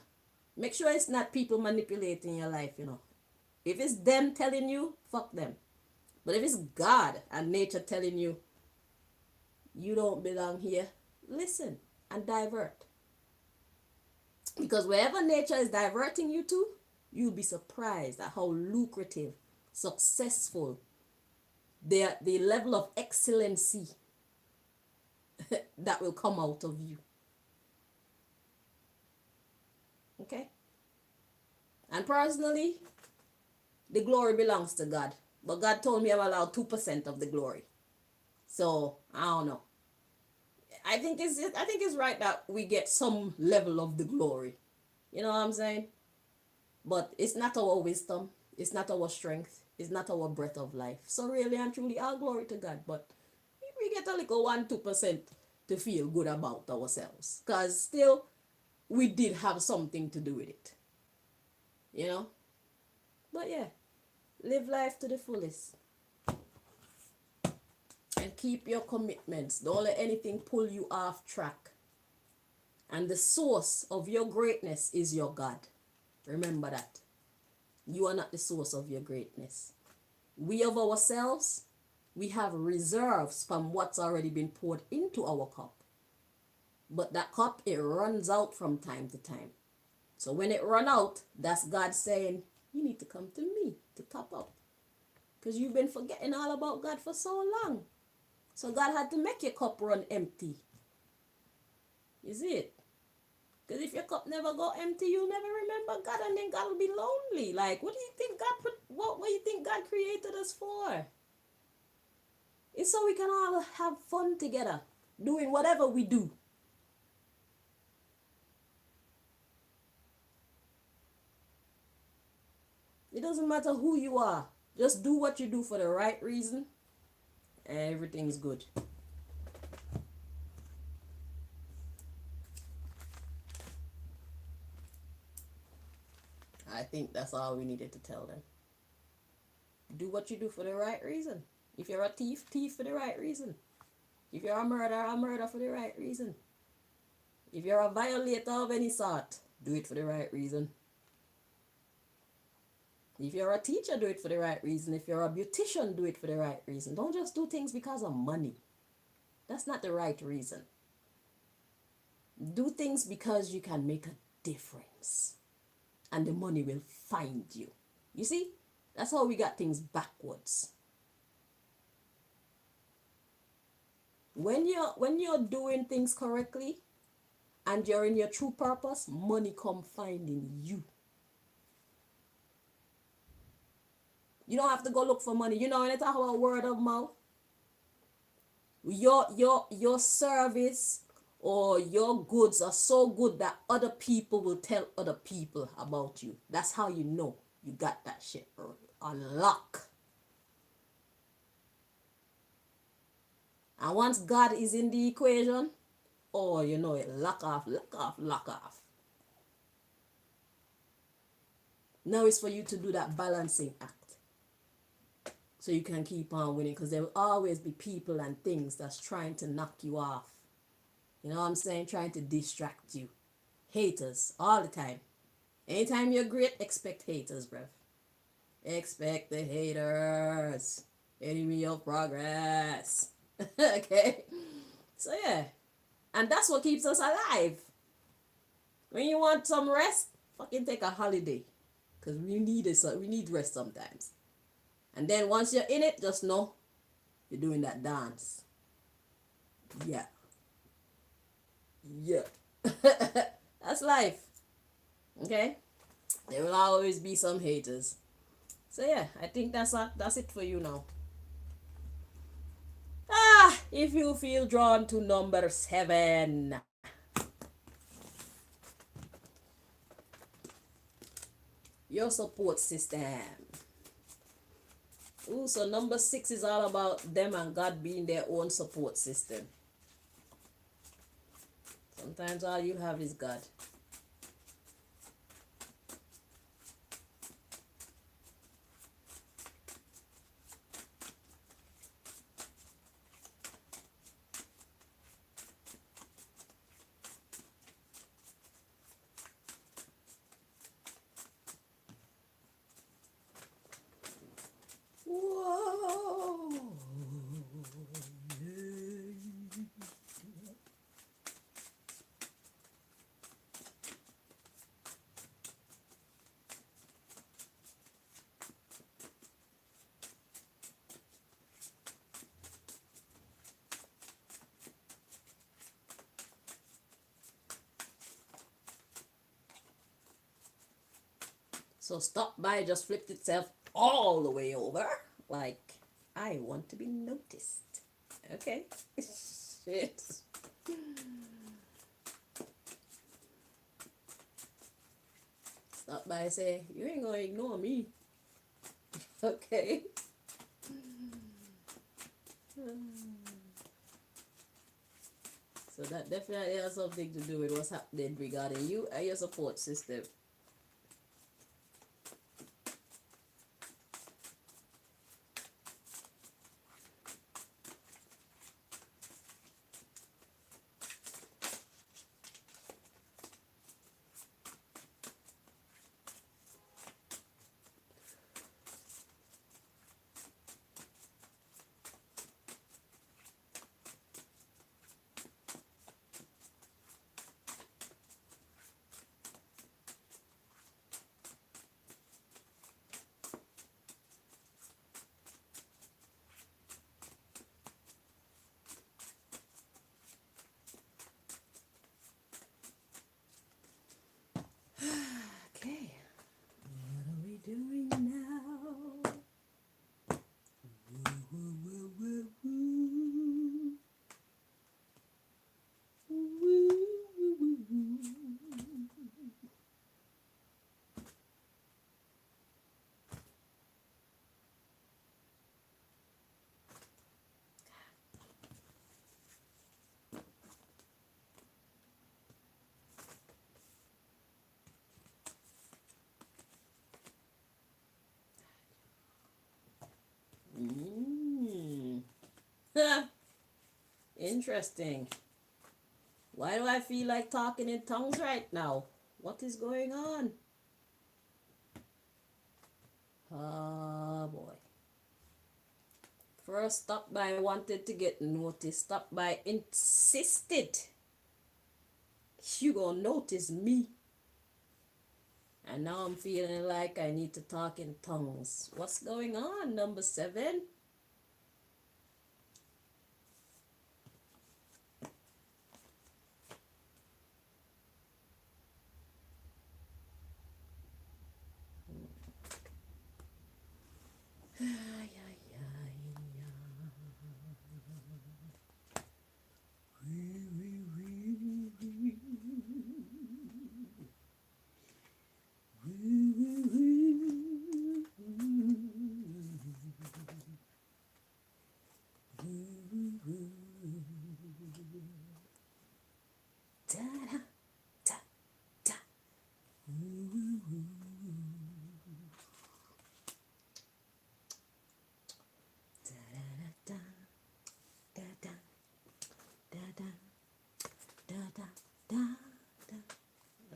Make sure it's not people manipulating your life, you know. If it's them telling you, fuck them. But if it's God and nature telling you, you don't belong here, listen and divert. Because wherever nature is diverting you to, you'll be surprised at how lucrative, successful, the level of excellency that will come out of you. Okay? And personally, the glory belongs to God. But God told me I'm allowed 2% of the glory. So, I don't know. I think it's right that we get some level of the glory. You know what I'm saying? But it's not our wisdom. It's not our strength. It's not our breath of life. So really and truly, all glory to God. But we get a little 1-2% to feel good about ourselves. Because still, we did have something to do with it. You know? But yeah, live life to the fullest. And keep your commitments. Don't let anything pull you off track. And the source of your greatness is your God. Remember that. You are not the source of your greatness. We of ourselves, we have reserves from what's already been poured into our cup. But that cup, it runs out from time to time. So when it run out, that's God saying, you need to come to me to top up. Because you've been forgetting all about God for so long. So God had to make your cup run empty. You see it? Because if your cup never go empty, you'll never remember God, and then God will be lonely. Like, what do you think what do you think God created us for? It's so we can all have fun together, doing whatever we do. It doesn't matter who you are. Just do what you do for the right reason. Everything's good. I think that's all we needed to tell them. Do what you do for the right reason. If you're a thief, thief for the right reason. If you're a murder for the right reason. If you're a violator of any sort, do it for the right reason. If you're a teacher, do it for the right reason. If you're a beautician, do it for the right reason. Don't just do things because of money. That's not the right reason. Do things because you can make a difference. And the money will find you. You see? That's how we got things backwards. When you're doing things correctly and you're in your true purpose, money come finding you. You don't have to go look for money. You know, when I talk about word of mouth, your service or your goods are so good that other people will tell other people about you. That's how you know you got that shit on lock. And once God is in the equation, oh, you know it, lock off. Now it's for you to do that balancing act. So you can keep on winning, because there will always be people and things that's trying to knock you off. You know what I'm saying? Trying to distract you. Haters, all the time. Anytime you're great, expect haters, bruv. Expect the haters. Enemy of progress. Okay? So yeah. And that's what keeps us alive. When you want some rest, fucking take a holiday. Because we need rest sometimes. And then once you're in it, just know you're doing that dance. Yeah. Yeah. That's life. Okay? There will always be some haters. So yeah, I think that's it for you now. If you feel drawn to number 7, your support system. Ooh, so number 6 is all about them and God being their own support system. Sometimes all you have is God. Whoa. So stop by just flipped itself all the way over. Like, I want to be noticed. Okay. Shit. Stop by and say, you ain't gonna ignore me. Okay. So that definitely has something to do with what's happening regarding you and your support system. Okay. What are we doing now? Interesting. Why do I feel like talking in tongues right now? What is going on? Oh boy. First, stop by wanted to get noticed. Stop by insisted. You gonna notice me. And now I'm feeling like I need to talk in tongues. What's going on, number 7?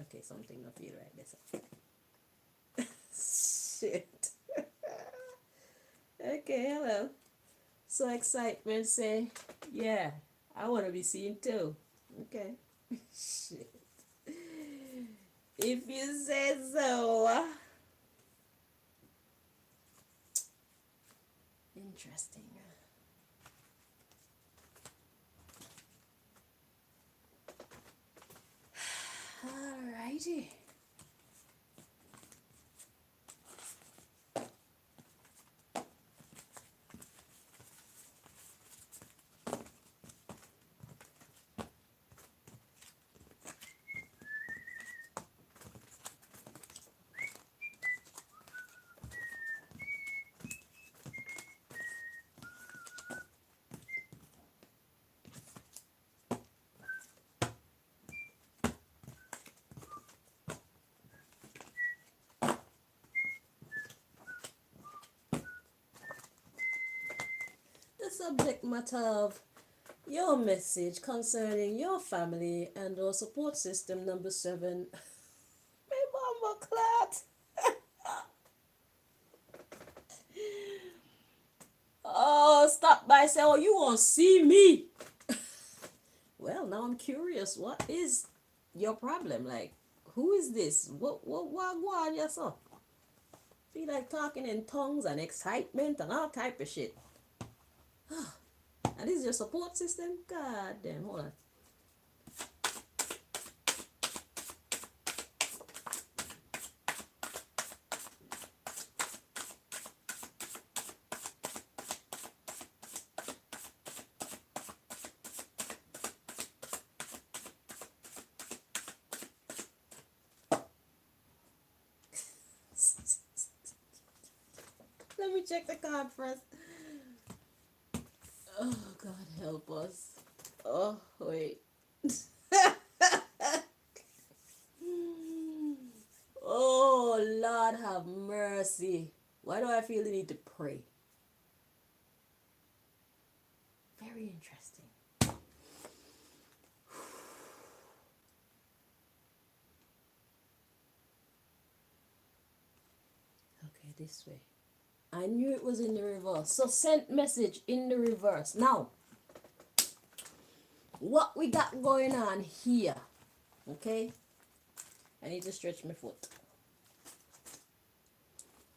Okay, something not feel right this. Shit. Okay, hello. So excitement say, yeah, I want to be seen too. Okay. Shit. If you say so. interesting. Alrighty. The subject matter of your message concerning your family and or support system number 7. My mama clot. Oh, stop by say, oh, you won't see me. Well, now I'm curious. What is your problem? Like, who is this? What on yourself? Be like talking in tongues and excitement and all type of shit. And this is your support system? God damn, hold on. Let me check the card first. Oh, God help us. Oh, wait. Oh, Lord have mercy. Why do I feel the need to pray? Very interesting. Okay, this way. I knew it was in the reverse. So sent message in the reverse. Now, what we got going on here, okay? I need to stretch my foot.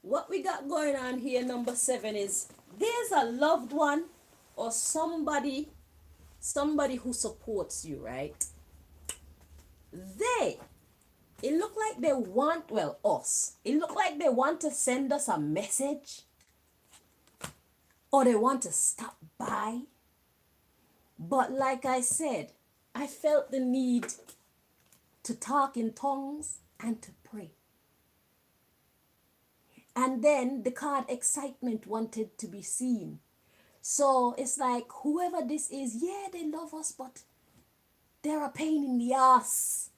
What we got going on here, number 7, is there's a loved one or somebody who supports you, right? It looked like they want, well, us. It looked like they want to send us a message. Or they want to stop by. But like I said, I felt the need to talk in tongues and to pray. And then the card excitement wanted to be seen. So it's like, whoever this is, yeah, they love us, but they're a pain in the ass.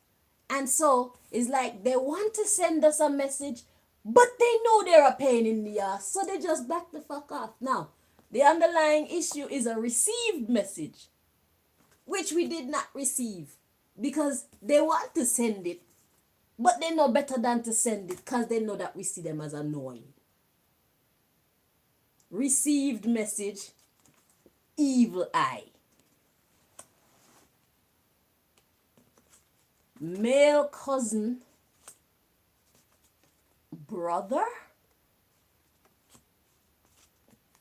And so it's like they want to send us a message, but they know they're a pain in the ass. So they just back the fuck off. Now, the underlying issue is a received message, which we did not receive because they want to send it, but they know better than to send it because they know that we see them as annoying. Received message, evil eye. Male cousin, brother,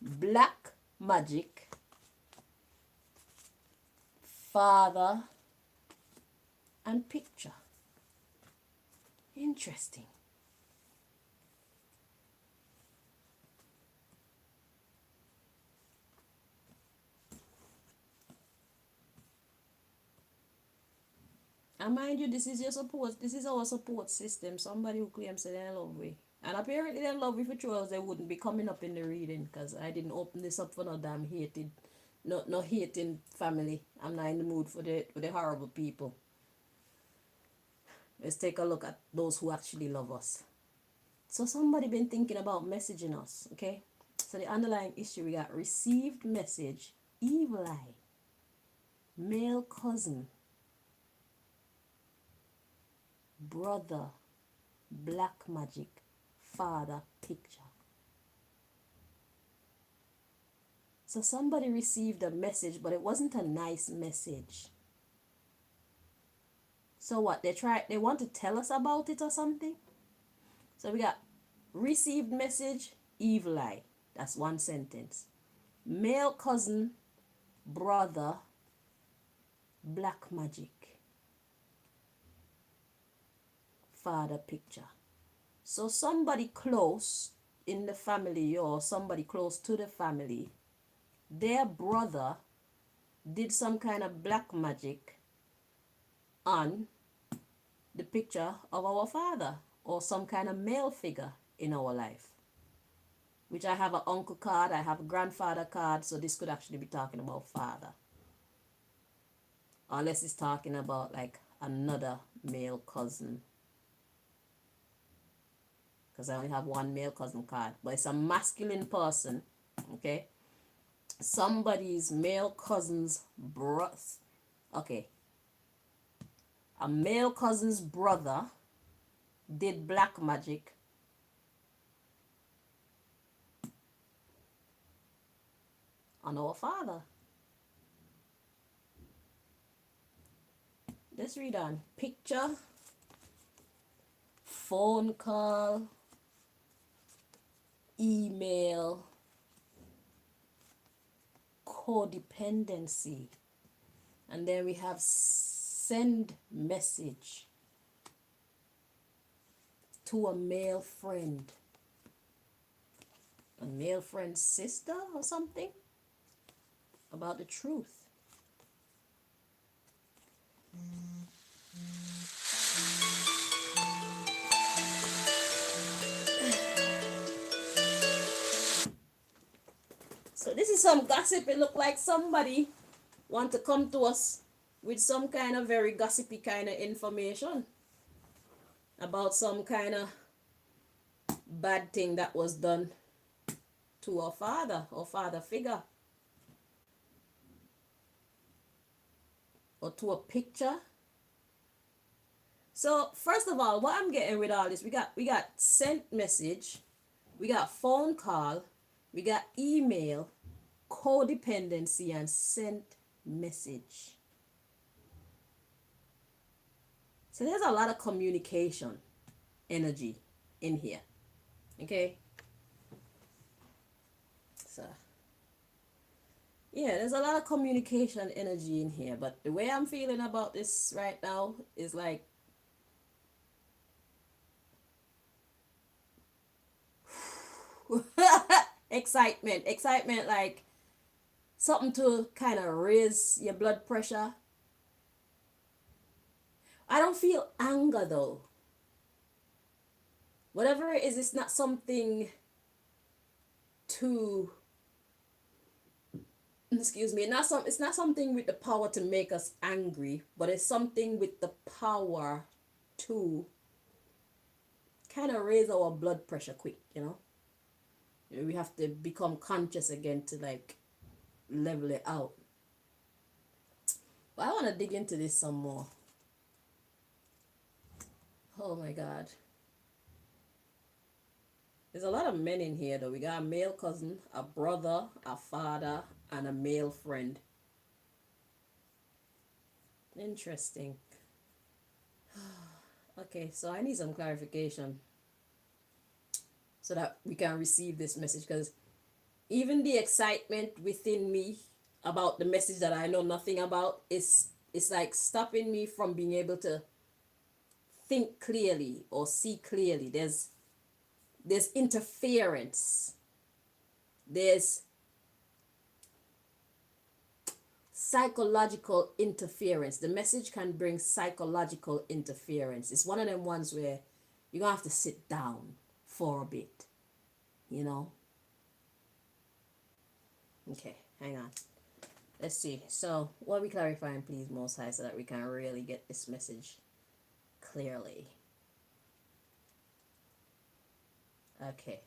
black magic, father, and picture. Interesting. And mind you, this is your support. This is our support system. Somebody who claims that they love me. And apparently they love me for true, they wouldn't be coming up in the reading because I didn't open this up for no damn hated, no hating family. I'm not in the mood for the horrible people. Let's take a look at those who actually love us. So somebody been thinking about messaging us, okay? So the underlying issue, we got received message, evil eye, male cousin, brother, black magic, father, picture. So somebody received a message, but it wasn't a nice message. So what? They want to tell us about it or something? So we got received message, evil eye. That's one sentence. Male cousin, brother, black magic, father picture. So somebody close in the family or somebody close to the family, their brother did some kind of black magic on the picture of our father or some kind of male figure in our life. Which I have an uncle card, I have a grandfather card, so this could actually be talking about father. Unless it's talking about like another male cousin. Because I only have one male cousin card. But it's a masculine person. Okay. Somebody's male cousin's brother. Okay. A male cousin's brother did black magic on our father. Let's read on. Picture, phone call, email, codependency, and then we have send message to a male friend's sister or something about the truth. So this is some gossip. It looked like somebody want to come to us with some kind of very gossipy kind of information about some kind of bad thing that was done to our father or father figure, or to a picture. So first of all, what I'm getting with all this, we got sent message, we got phone call, we got email, codependency, and sent message. So there's a lot of communication energy in here. Okay? So yeah, there's a lot of communication energy in here, but the way I'm feeling about this right now is like excitement, like something to kind of raise your blood pressure. I don't feel anger though. Whatever it is, it's not something to, excuse me, it's not something with the power to make us angry, but it's something with the power to kind of raise our blood pressure quick, you know? We have to become conscious again to like level it out. But I want to dig into this some more. Oh my God. There's a lot of men in here though. We got a male cousin, a brother, a father, and a male friend. Interesting. Okay, so I need some clarification so that we can receive this message, because even the excitement within me about the message that I know nothing about is, it's like stopping me from being able to think clearly or see clearly. There's interference. There's psychological interference. The message can bring psychological interference. It's one of them ones where you're gonna have to sit down for a bit, you know. Okay, hang on. Let's see. So what are we clarifying, please, Most High, so that we can really get this message clearly? Okay.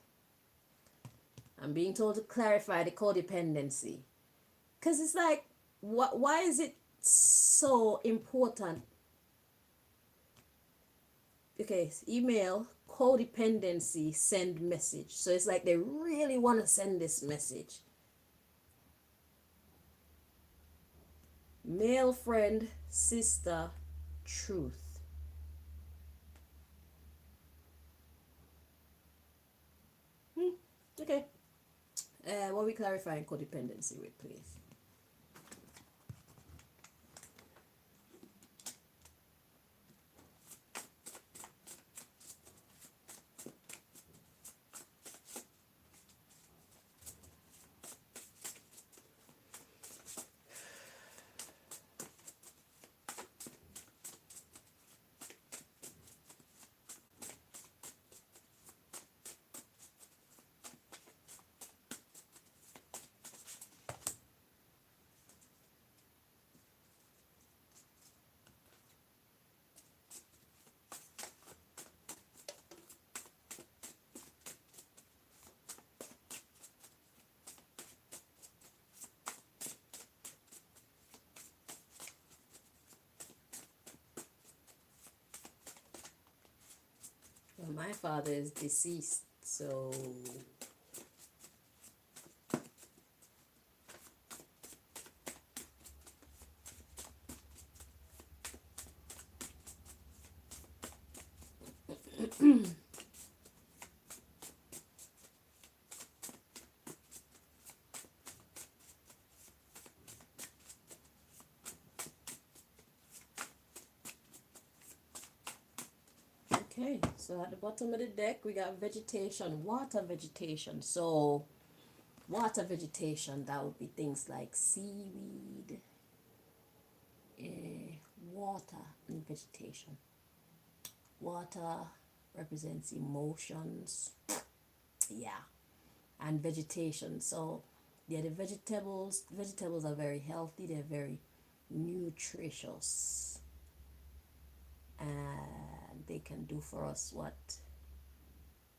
I'm being told to clarify the codependency. Because it's like, why is it so important? Okay, email, codependency, send message. So it's like they really want to send this message. Male friend, sister, truth. Okay. What we clarifying codependency with, please? Well, my father is deceased, so okay. So at the bottom of the deck, we got vegetation, water vegetation. So water vegetation, that would be things like seaweed, water and vegetation. Water represents emotions, yeah, and vegetation. So yeah, the vegetables are very healthy. They're very nutritious, and they can do for us what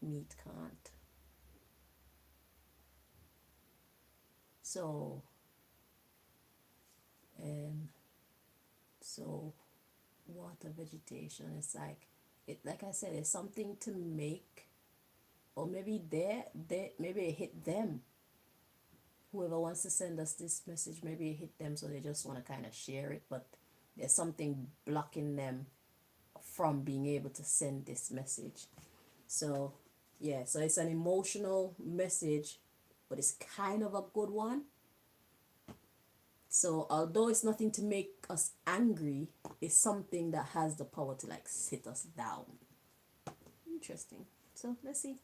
meat can't. So um, so water vegetation is like it. Like I said, it's something to make, or maybe maybe it hit them. Whoever wants to send us this message, maybe it hit them, so they just want to kind of share it, but there's something blocking them from being able to send this message. So yeah, so it's an emotional message, but it's kind of a good one. So although it's nothing to make us angry, it's something that has the power to like sit us down. Interesting. So let's see.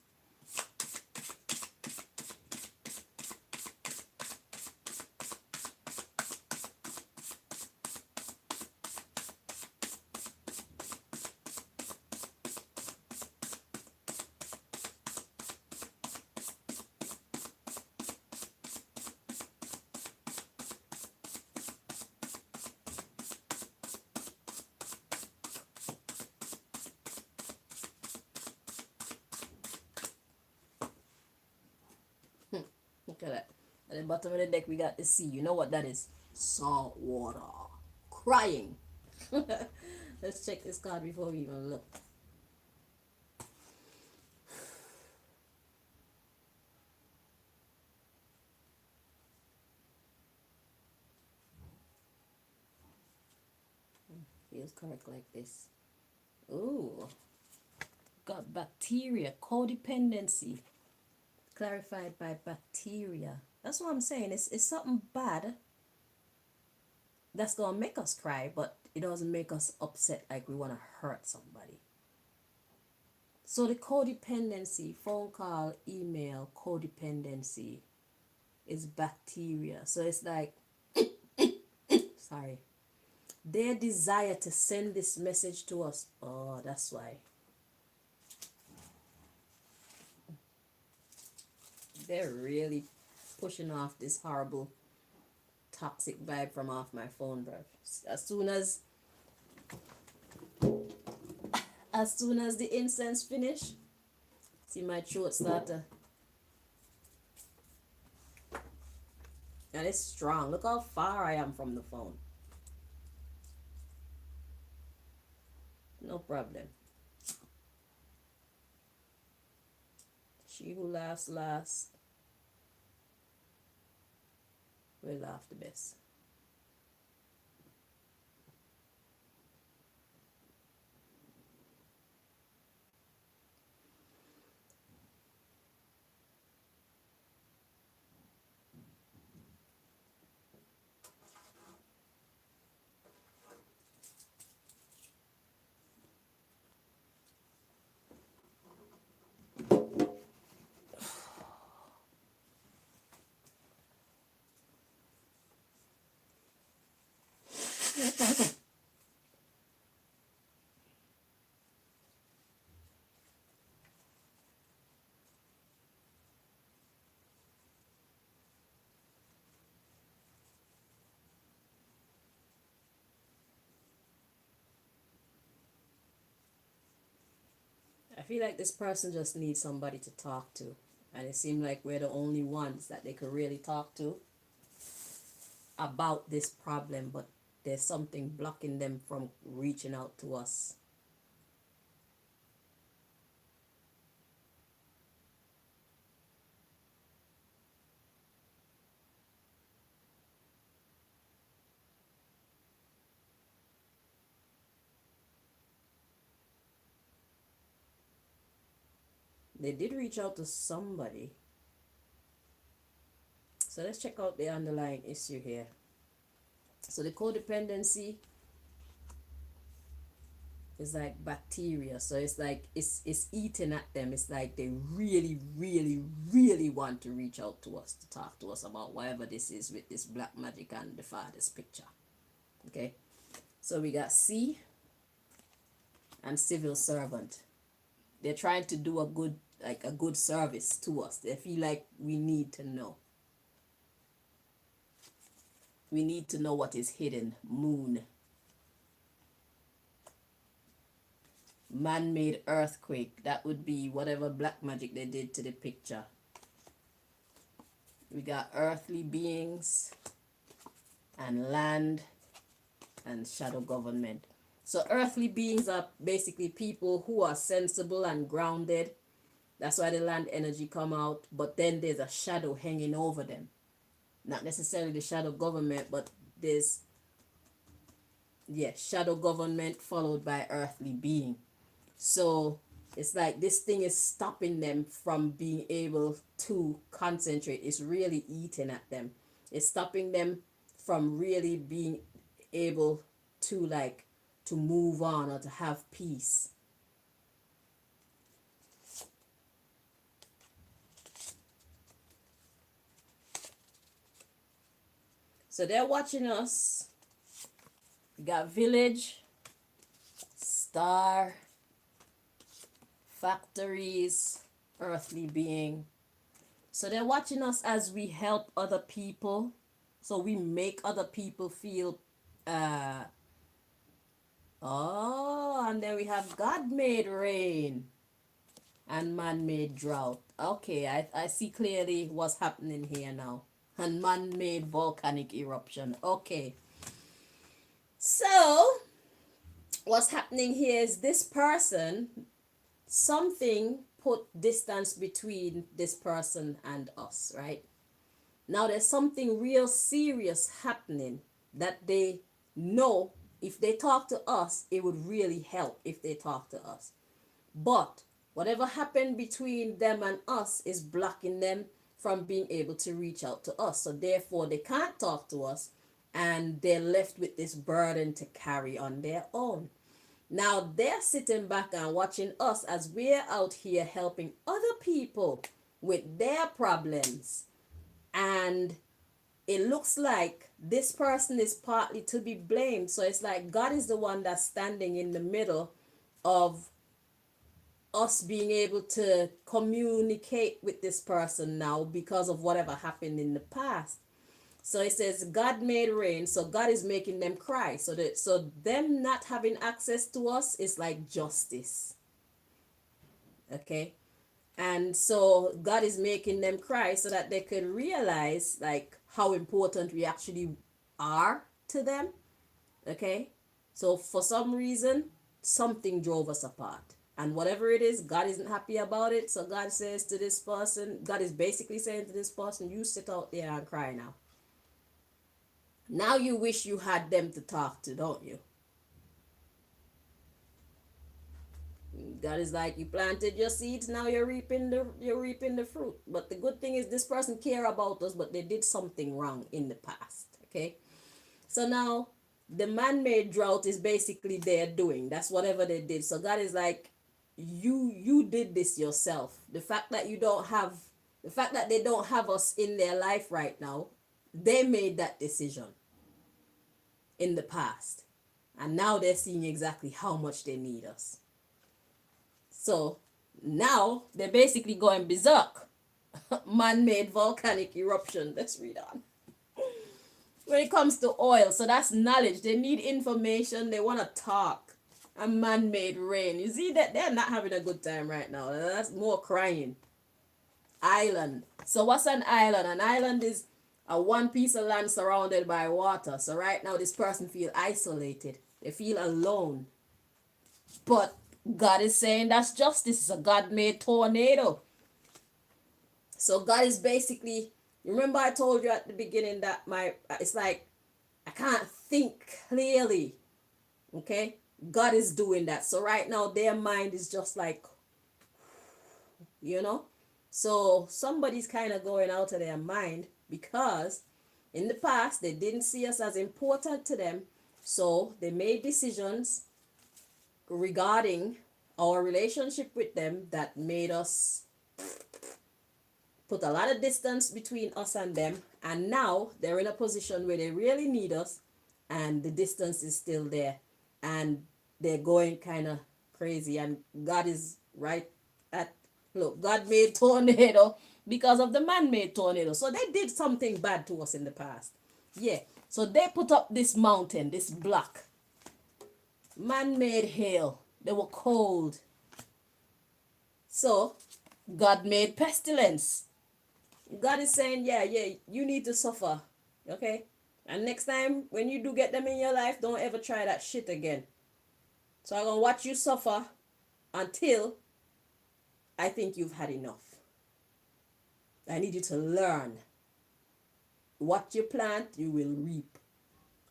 Look at that. At the bottom of the deck, we got the sea. You know what that is? Salt water. Crying. Let's check this card before we even look. Feels correct like this. Ooh. Got bacteria. Codependency. Clarified by bacteria. That's what I'm saying. It's something bad that's gonna make us cry, but it doesn't make us upset like we want to hurt somebody. So the codependency, phone call, email, codependency is bacteria. So it's like, sorry, their desire to send this message to us. Oh, that's why. They're really pushing off this horrible toxic vibe from off my phone, bro. As soon as the incense finish, see my throat start to, and it's strong. Look how far I am from the phone. No problem. She who laughs last will laugh the best. feel like this person just needs somebody to talk to. And it seems like we're the only ones that they could really talk to about this problem, but there's something blocking them from reaching out to us. They did reach out to somebody. So let's check out the underlying issue here. So the codependency is like bacteria. So it's like it's eating at them. It's like they really, really, really want to reach out to us to talk to us about whatever this is with this black magic and the father's picture. Okay. So we got C and civil servant. They're trying to do a good service to us. They feel like we need to know. We need to know what is hidden. Moon. Man-made earthquake. That would be whatever black magic they did to the picture. We got earthly beings and land and shadow government. So earthly beings are basically people who are sensible and grounded. That's why the land energy come out. But then there's a shadow hanging over them. Not necessarily the shadow government, but there's, shadow government followed by earthly being. So it's like this thing is stopping them from being able to concentrate. It's really eating at them. It's stopping them from really being able to to move on or to have peace. So they're watching us. We got village, star, factories, earthly being. So they're watching us as we help other people. So we make other people feel and then we have God-made rain and man-made drought. Okay, I see clearly what's happening here now. And man-made volcanic eruption. Okay. So, what's happening here is this person, something put distance between this person and us, right? Now, there's something real serious happening that they know if they talk to us, it would really help if they talk to us. But whatever happened between them and us is blocking them from being able to reach out to us. So therefore they can't talk to us and they're left with this burden to carry on their own. Now they're sitting back and watching us as we're out here helping other people with their problems. And it looks like this person is partly to be blamed. So it's like God is the one that's standing in the middle of us being able to communicate with this person now because of whatever happened in the past. So it says God made rain, so God is making them cry. So them not having access to us is like justice. Okay? And so God is making them cry so that they could realize like how important we actually are to them. Okay? So for some reason, something drove us apart. And whatever it is, God isn't happy about it. So God says to this person, God is basically saying to this person, you sit out there and cry now. Now you wish you had them to talk to, don't you? God is like, you planted your seeds, now you're reaping the fruit. But the good thing is this person care about us, but they did something wrong in the past. Okay? So now the man-made drought is basically their doing. That's whatever they did. So God is like, you did this yourself. The fact that they don't have us in their life right now, they made that decision in the past. And now they're seeing exactly how much they need us. So now they're basically going berserk. Man-made volcanic eruption. Let's read on. When it comes to oil, so that's knowledge. They need information. They want to talk. A man-made rain. You see that they're not having a good time right now. That's more crying. Island. So what's an island? An island is a one piece of land surrounded by water. So right now this person feel isolated. They feel alone. But God is saying that's justice. It's a God-made tornado. So God is basically, remember I told you at the beginning that it's like I can't think clearly. Okay? God is doing that. So right now their mind is just like, you know? So somebody's kind of going out of their mind because in the past they didn't see us as important to them. So they made decisions regarding our relationship with them that made us put a lot of distance between us and them. And now they're in a position where they really need us and the distance is still there. And they're going kind of crazy. And God is right at, look, God made tornado because of the man-made tornado. So they did something bad to us in the past. Yeah. So they put up this mountain, this block. Man-made hail. They were cold. So God made pestilence. God is saying, yeah, you need to suffer. Okay? And next time when you do get them in your life, don't ever try that shit again. So I'm going to watch you suffer until I think you've had enough. I need you to learn. What you plant, you will reap.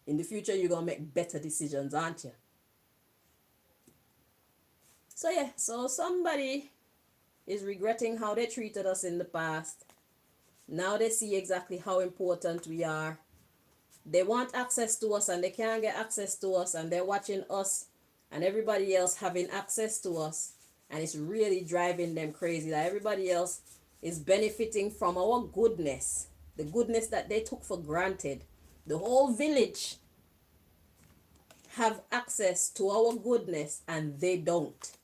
In the future, you're going to make better decisions, aren't you? So yeah, so somebody is regretting how they treated us in the past. Now they see exactly how important we are. They want access to us and they can't get access to us, and they're watching us and everybody else having access to us, and it's really driving them crazy that everybody else is benefiting from our goodness, the goodness that they took for granted. The whole village have access to our goodness and they don't.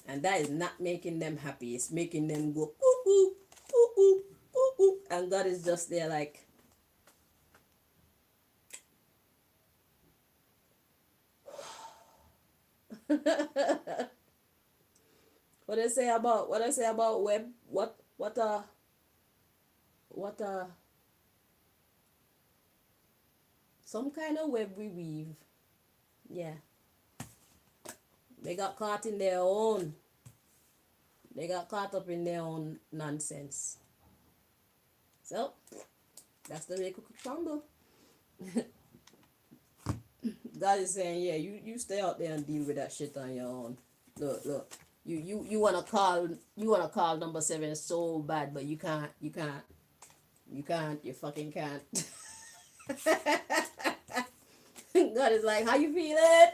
And that is not making them happy. It's making them go, ooh, ooh, ooh, ooh, ooh, ooh. And God is just there like, what I say about web, some kind of web we weave. Yeah. They got caught in their own. They got caught up in their own nonsense. So, that's the way cookie crumble. God is saying, yeah, you stay out there and deal with that shit on your own. Look. You wanna call number 7 so bad, but you can't. You fucking can't. God is like, how you feeling?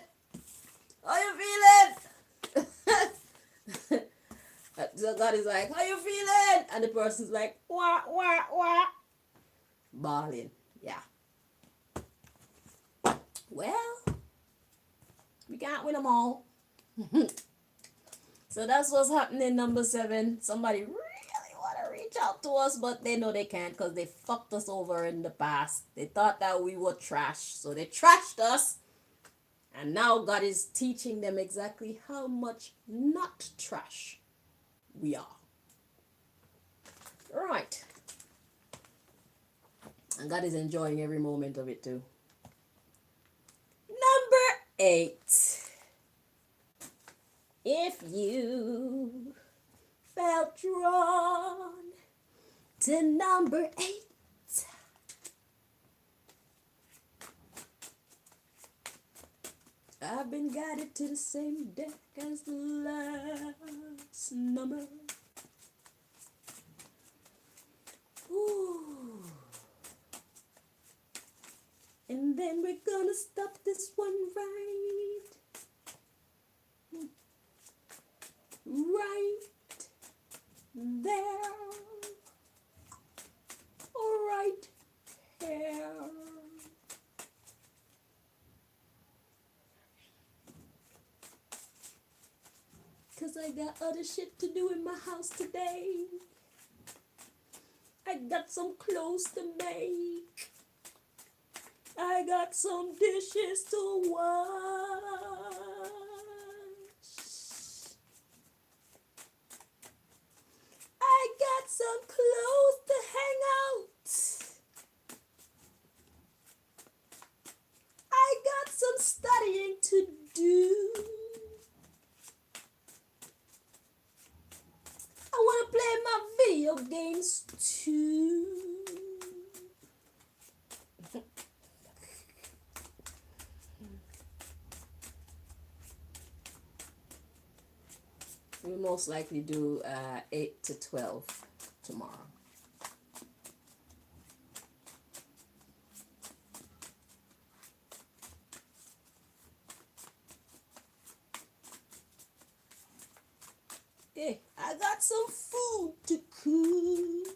How you feeling? So God is like, how you feeling? And the person's like, wah, wah, wah. Bawling. Yeah. Well, we can't win them all. So that's what's happening, number 7. Somebody really want to reach out to us, but they know they can't because they fucked us over in the past. They thought that we were trash. So they trashed us. And now God is teaching them exactly how much not trash we are. Right. And God is enjoying every moment of it too. Number 8. If you felt drawn to number 8, I've been guided to the same deck as the last number. Ooh. And then we're gonna stop this one right there, right here. Cause I got other shit to do in my house today. I got some clothes to make. I got some dishes to wash. against two. We'll most likely do 8 to 12 tomorrow. Hey, I got some food to cook.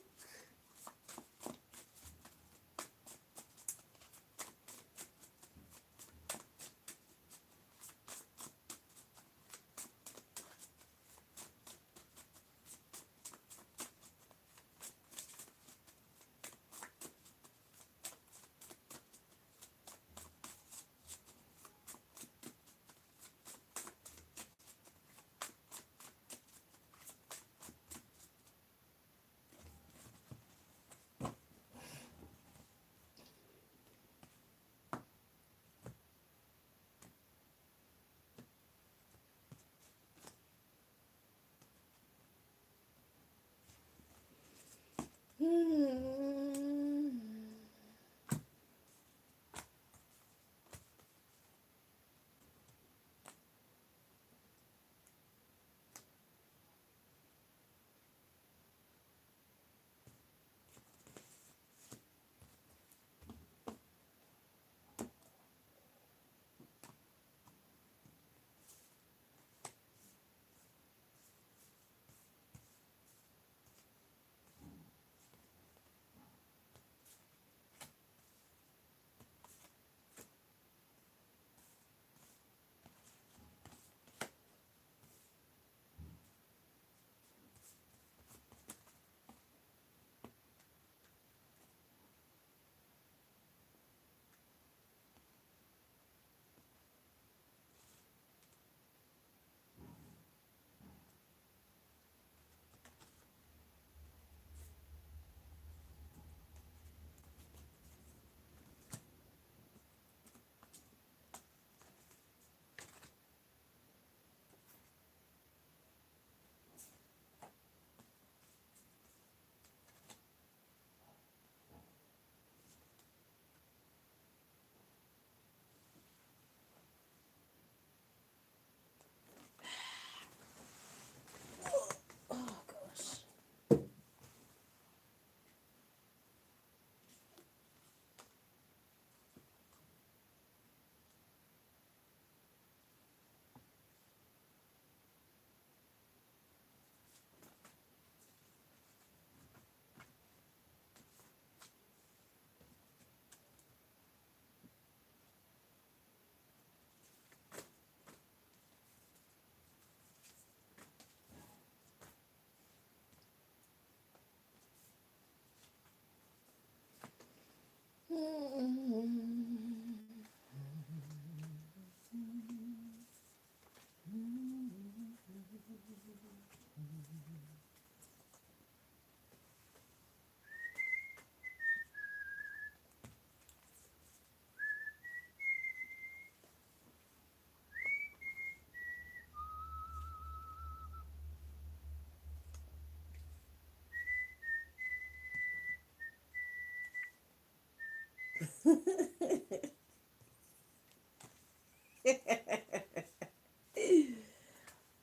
Oh gosh.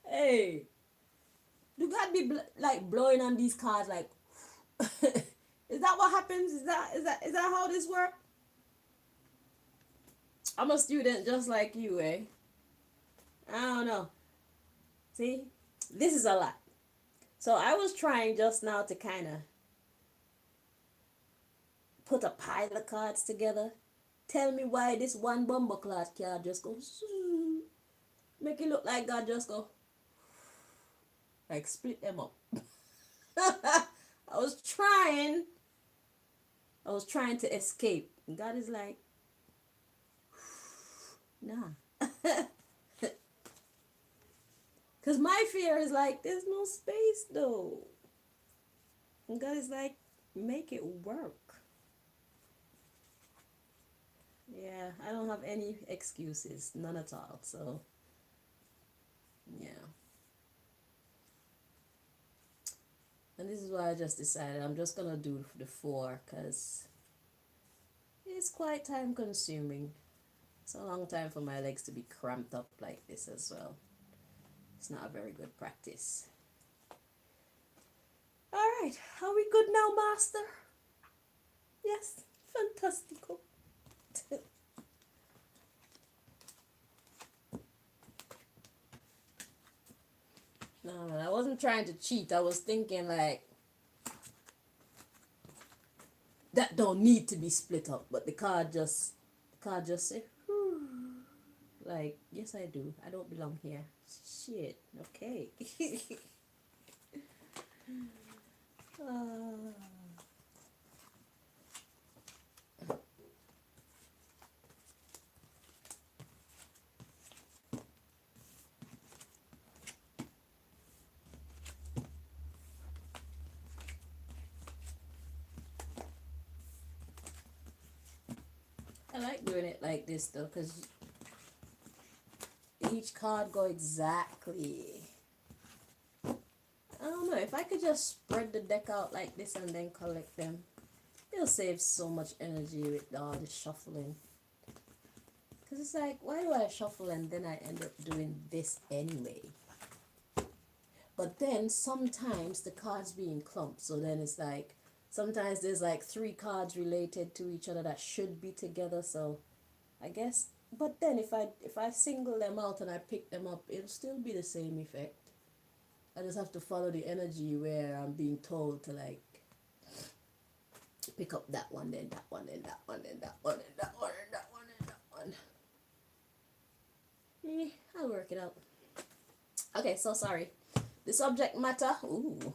Hey, you gotta be like blowing on these cards like is that what happens? Is that how this works? I'm a student just like you, eh? I don't know. See? This is a lot. So I was trying just now to kind of put a pile of cards together. Tell me why this one bumper card card just goes make it look like God just go like split them up. I was trying I was trying to escape. God is like, nah. Cause my fear is like there's no space though. And God is like, make it work. Yeah, I don't have any excuses, none at all. So yeah. And this is why I just decided I'm just gonna do the 4 because it's quite time consuming. It's a long time for my legs to be cramped up like this as well. It's not a very good practice. Alright, are we good now, Master? Yes, fantastical. No, I wasn't trying to cheat. I was thinking like that don't need to be split up, but the card just said, like, yes I do. I don't belong here. Shit. Okay. uh, I like doing it like this though, because each card go exactly. I don't know, if I could just spread the deck out like this and then collect them, it'll save so much energy with all the shuffling. Because it's like, why do I shuffle and then I end up doing this anyway? But then sometimes the cards be in clumps, so then it's like, sometimes there's like 3 cards related to each other that should be together, so I guess. But then if I single them out and I pick them up, it'll still be the same effect. I just have to follow the energy where I'm being told to like pick up that one, then that one, then that one, then that one, then that one, and that one, and that one. I'll work it out. Okay, so sorry. The subject matter. Ooh.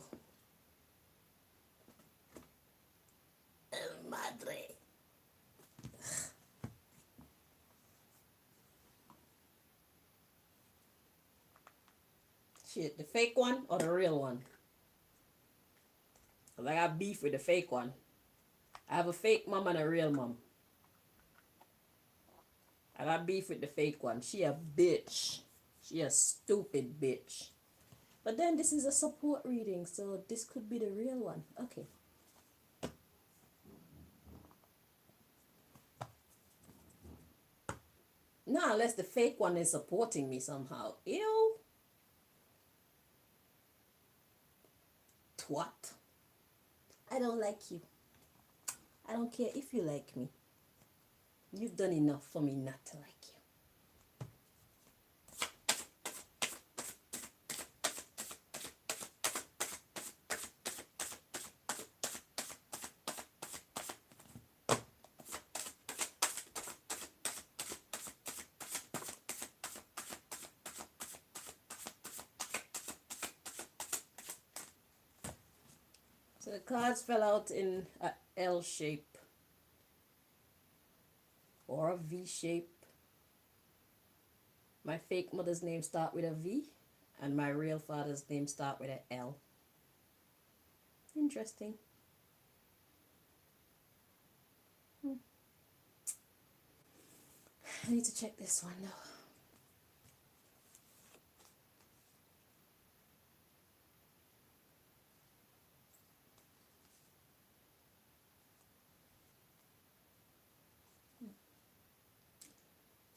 El Madre. Shit, the fake one or the real one? Cause I got beef with the fake one. I have a fake mom and a real mom. I got beef with the fake one. She a bitch. She a stupid bitch. But then this is a support reading, so this could be the real one. Okay. No, unless the fake one is supporting me somehow. Ew. Twat. I don't like you. I don't care if you like me. You've done enough for me not to like you. So the cards fell out in a L shape or a V shape. My fake mother's name start with a V and my real father's name start with an L. Interesting. I need to check this one though.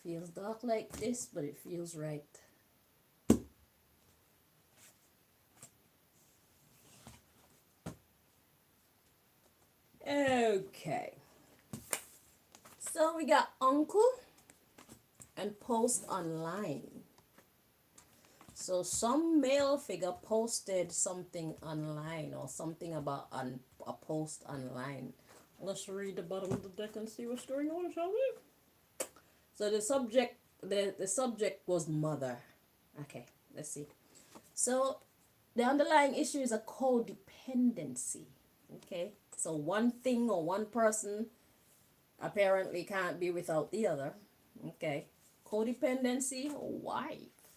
Feels dark like this, but it feels right. Okay. So we got uncle and post online. So some male figure posted something online or something about a post online. Let's read the bottom of the deck and see what's going on, shall we? So the subject was mother. Okay, let's see. So the underlying issue is a codependency. Okay, so one thing or one person apparently can't be without the other. Okay, codependency, wife,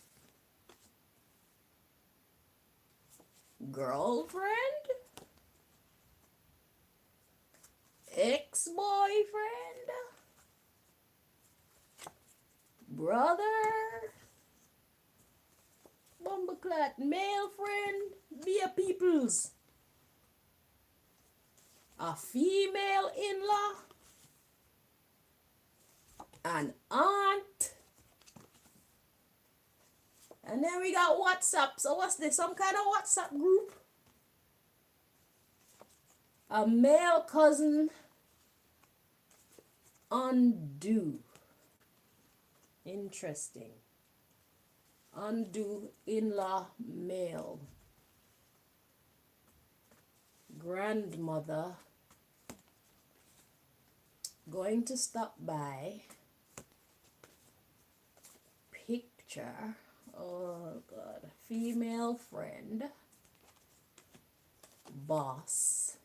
girlfriend, ex-boyfriend, brother, bumbleclat male friend, be a peoples. a female in-law, an aunt, and then we got WhatsApp. So what's this? Some kind of WhatsApp group? A male cousin undo. Interesting. Undo in-law male. Grandmother going to stop by. Picture. Oh God. Female friend. Boss.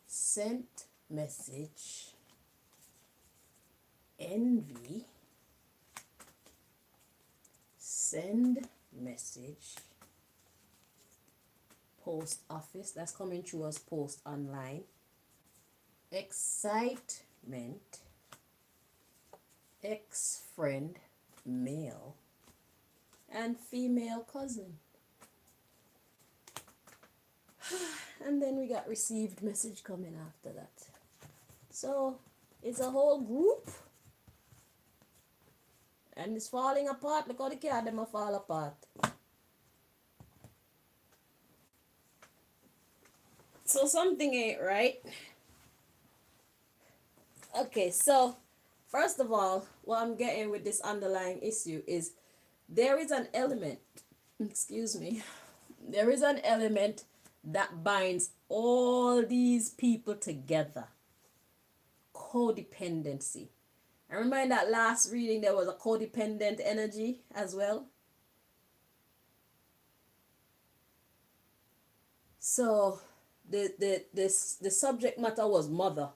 Sent message. Envy. Send message. Post office. That's coming through as post online. Excitement. Ex-friend male. And female cousin. And then we got received message coming after that. So it's a whole group. And it's falling apart. Look how the cat them fall apart. So something ain't right. Okay, so first of all, what I'm getting with this underlying issue is there is an element, excuse me, there is an element that binds all these people together. Codependency. I remember in that last reading there was a codependent energy as well. So the subject matter was mother.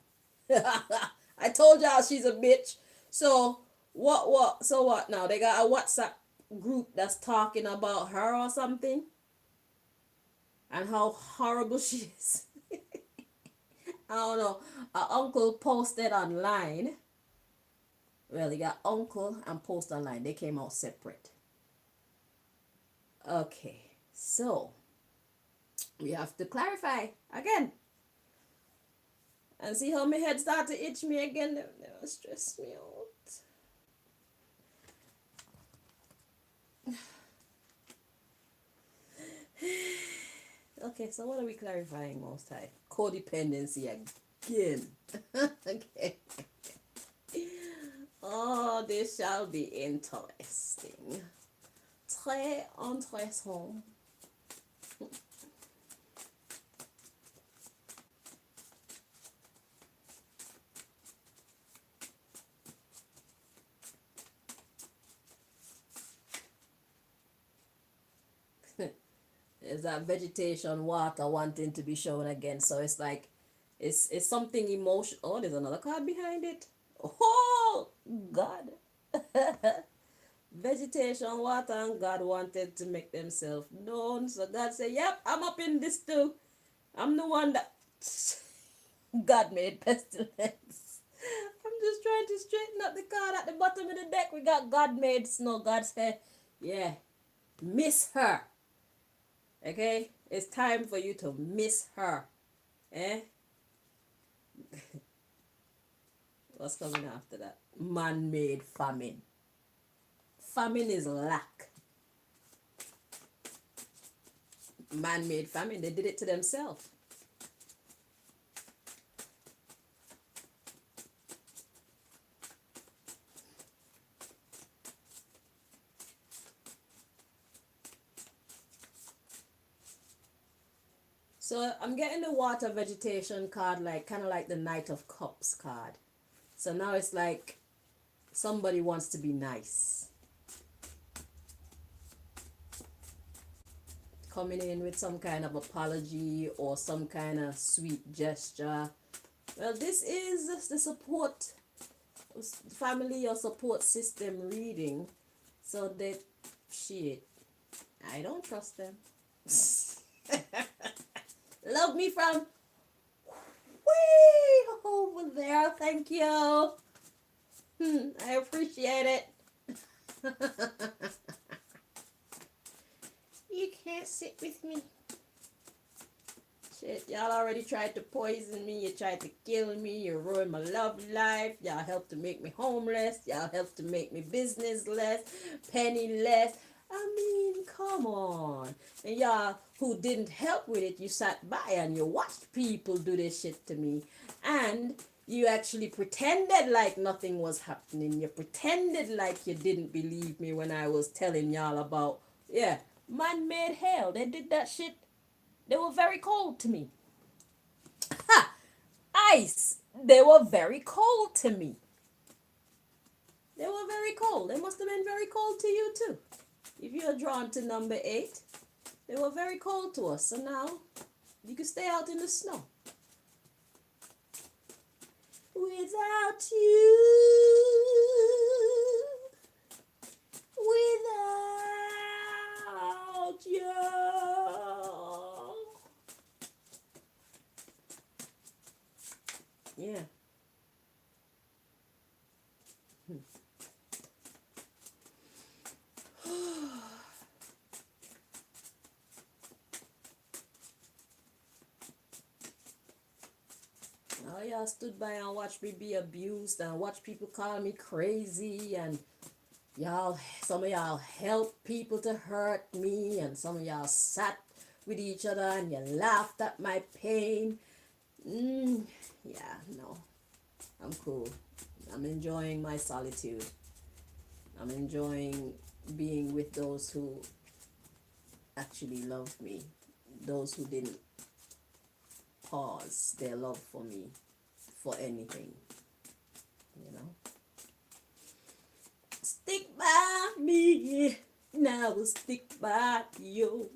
I told y'all she's a bitch. So what now? They got a WhatsApp group that's talking about her or something? And how horrible she is. I don't know. Our uncle posted online. Well, he got uncle and post online. They came out separate. Okay, so we have to clarify again. And see how my head start to itch me again. They stress me out. Okay, so what are we clarifying most high? Codependency again. Okay. Oh, this shall be interesting. Très intéressant. Is that vegetation water wanting to be shown again? So it's like it's something emotional. Oh, there's another card behind it. Oh God. Vegetation water and God wanted to make themselves known. So God said, yep, I'm up in this too. I'm the one that God made pestilence. I'm just trying to straighten up the card at the bottom of the deck. We got God made snow. God said, yeah, miss her. Okay? It's time for you to miss her. Eh? What's coming after that? Man-made famine. Famine is lack. Man-made famine. They did it to themselves. So I'm getting the water vegetation card, like kind of like the Knight of Cups card. So now it's like somebody wants to be nice. Coming in with some kind of apology or some kind of sweet gesture. Well, this is the support family or support system reading. So that shit, I don't trust them. Love me from way over there. Thank you. I appreciate it. You can't sit with me. Shit, y'all already tried to poison me. You tried to kill me. You ruined my love life. Y'all helped to make me homeless. Y'all helped to make me business less, penny less. I mean, come on. And y'all who didn't help with it, you sat by and you watched people do this shit to me. And you actually pretended like nothing was happening. You pretended like you didn't believe me when I was telling y'all about, yeah, man-made hell. They did that shit. They were very cold to me. Ha! Ice. They were very cold to me. They were very cold. They must have been very cold to you too. If you're drawn to number 8, they were very cold to us. So now you can stay out in the snow. Without you, without you. Yeah. Oh, y'all stood by and watched me be abused and watched people call me crazy, and y'all, some of y'all helped people to hurt me, and some of y'all sat with each other and you laughed at my pain. Yeah, no, I'm cool. I'm enjoying my solitude. I'm enjoying being with those who actually loved me, those who didn't pause their love for me for anything, you know. Stick by me, now we'll stick by you.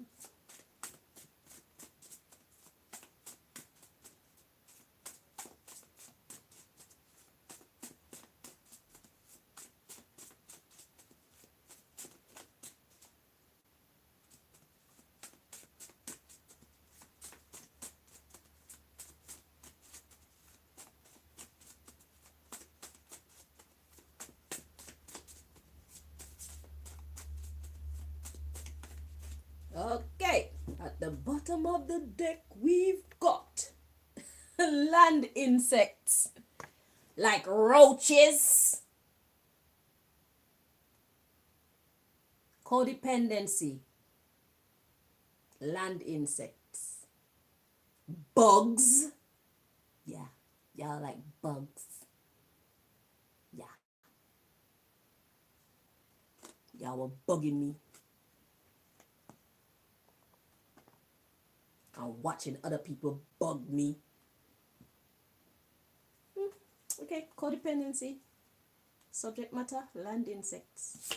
Okay, at the bottom of the deck we've got land insects like roaches, codependency, land insects, bugs. Yeah, y'all like bugs. Yeah, y'all were bugging me. I'm watching other people bug me. Okay, codependency. Subject matter, land insects.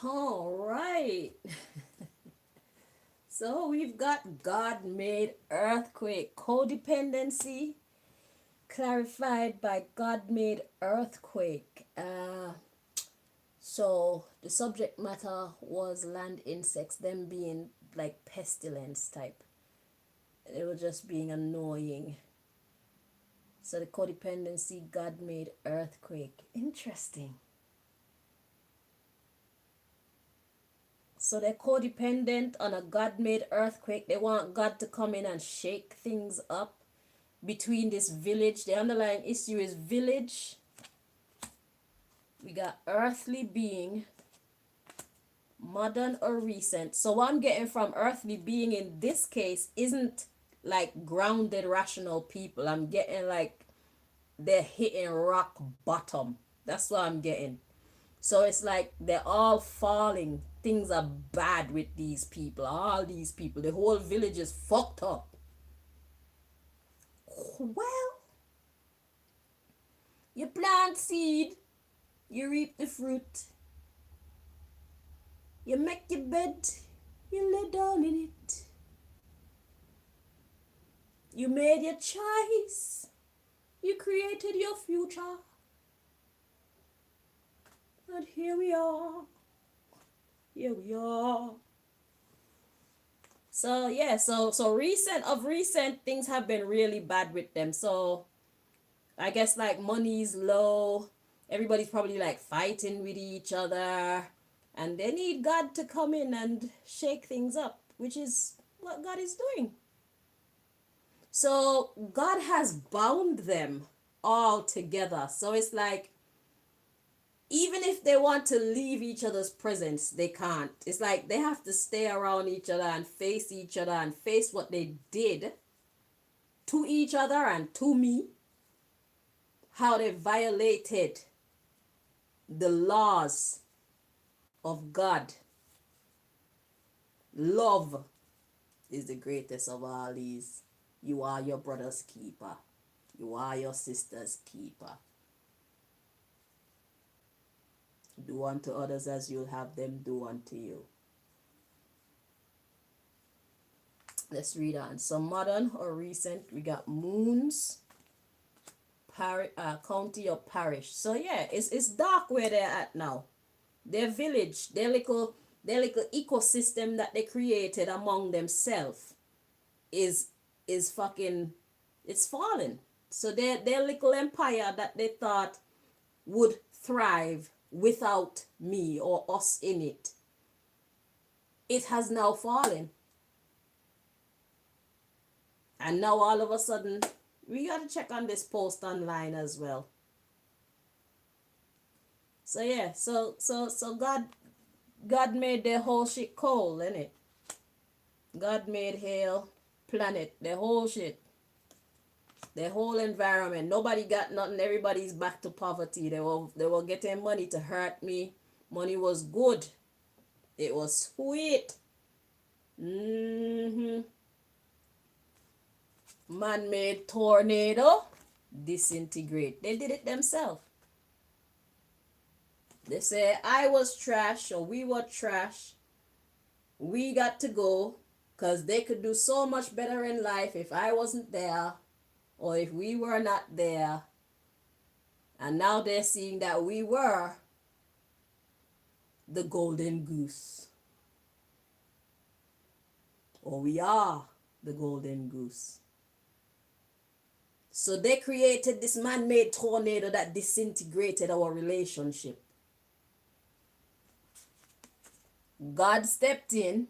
All right. So we've got God-made earthquake, codependency clarified by God-made earthquake. So the subject matter was land insects, them being like pestilence type. They were just being annoying. So the codependency, God-made earthquake. Interesting. So they're codependent on a God-made earthquake. They want God to come in and shake things up between this village. The underlying issue is village. We got earthly being, modern or recent. So what I'm getting from earthly being in this case isn't like grounded, rational people. I'm getting like they're hitting rock bottom. That's what I'm getting. So it's like they're all falling. Things are bad with these people. All these people. The whole village is fucked up. Well, you plant seed, you reap the fruit. You make your bed, You lay down in it. You made your choice. You created your future. And here we are. Here we are. So yeah, so recent things have been really bad with them. So I guess like money's low. Everybody's probably like fighting with each other. And they need God to come in and shake things up, which is what God is doing. So God has bound them all together. So it's like, even if they want to leave each other's presence, they can't. It's like they have to stay around each other and face each other and face what they did to each other and to me. How they violated the laws of God. Love is the greatest of all these. You are your brother's keeper. You are your sister's keeper. Do unto others as you'll have them do unto you. Let's read on. Some modern or recent. We got Moons, county or parish. So yeah, it's dark where they're at now. Their village, their little ecosystem that they created among themselves is fucking, it's falling. So their little empire that they thought would thrive without me or us in it, it has now fallen. And now all of a sudden, we gotta check on this post online as well. So yeah, so God made the whole shit cold, innit? God made hail, planet, the whole shit. The whole environment. Nobody got nothing. Everybody's back to poverty. They were getting money to hurt me. Money was good. It was sweet. Man-made tornado. Disintegrate. They did it themselves. They say I was trash or we were trash. We got to go because they could do so much better in life if I wasn't there or if we were not there. And now they're seeing that we were the golden goose. Or we are the golden goose. So they created this man-made tornado that disintegrated our relationship. God stepped in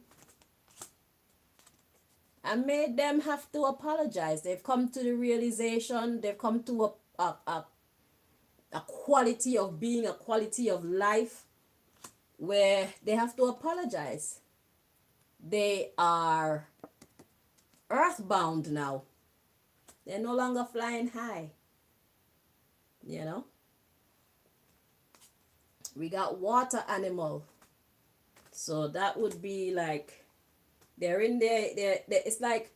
and made them have to apologize. They've come to the realization, they've come to a quality of being, a quality of life where they have to apologize. They are earthbound now. They're no longer flying high. You know? We got water animal. So that would be like they're in it's like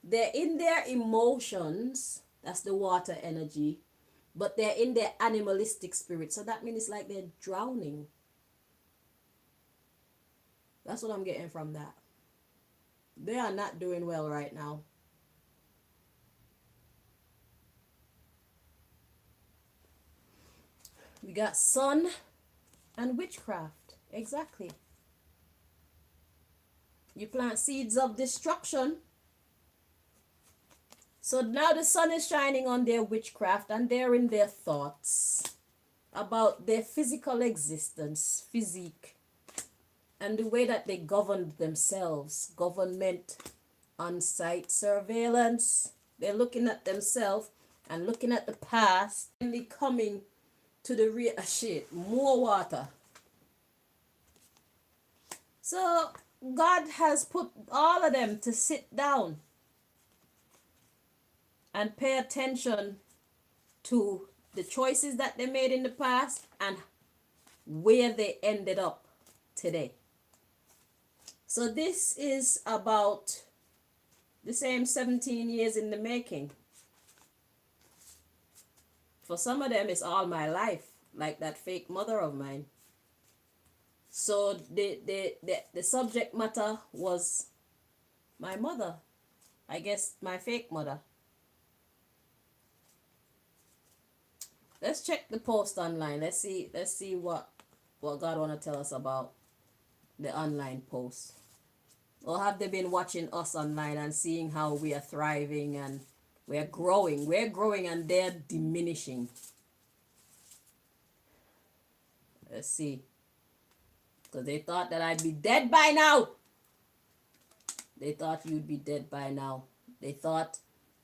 they're in their emotions. That's the water energy. But they're in their animalistic spirit. So that means it's like they're drowning. That's what I'm getting from that. They are not doing well right now. We got sun and witchcraft. Exactly. You plant seeds of destruction. So now the sun is shining on their witchcraft and they're in their thoughts about their physical existence, physique, and the way that they govern themselves. Government, on-site surveillance. They're looking at themselves and looking at the past and coming to the real shit. More water. So God has put all of them to sit down and pay attention to the choices that they made in the past and where they ended up today. So this is about the same 17 years in the making. For some of them, it's all my life, like that fake mother of mine. So the subject matter was my mother. I guess my fake mother. Let's check the post online. Let's see what God wanna tell us about the online post. Or have they been watching us online and seeing how we are thriving and we're growing? We're growing and they're diminishing. Let's see. Because they thought that I'd be dead by now. They thought you'd be dead by now. They thought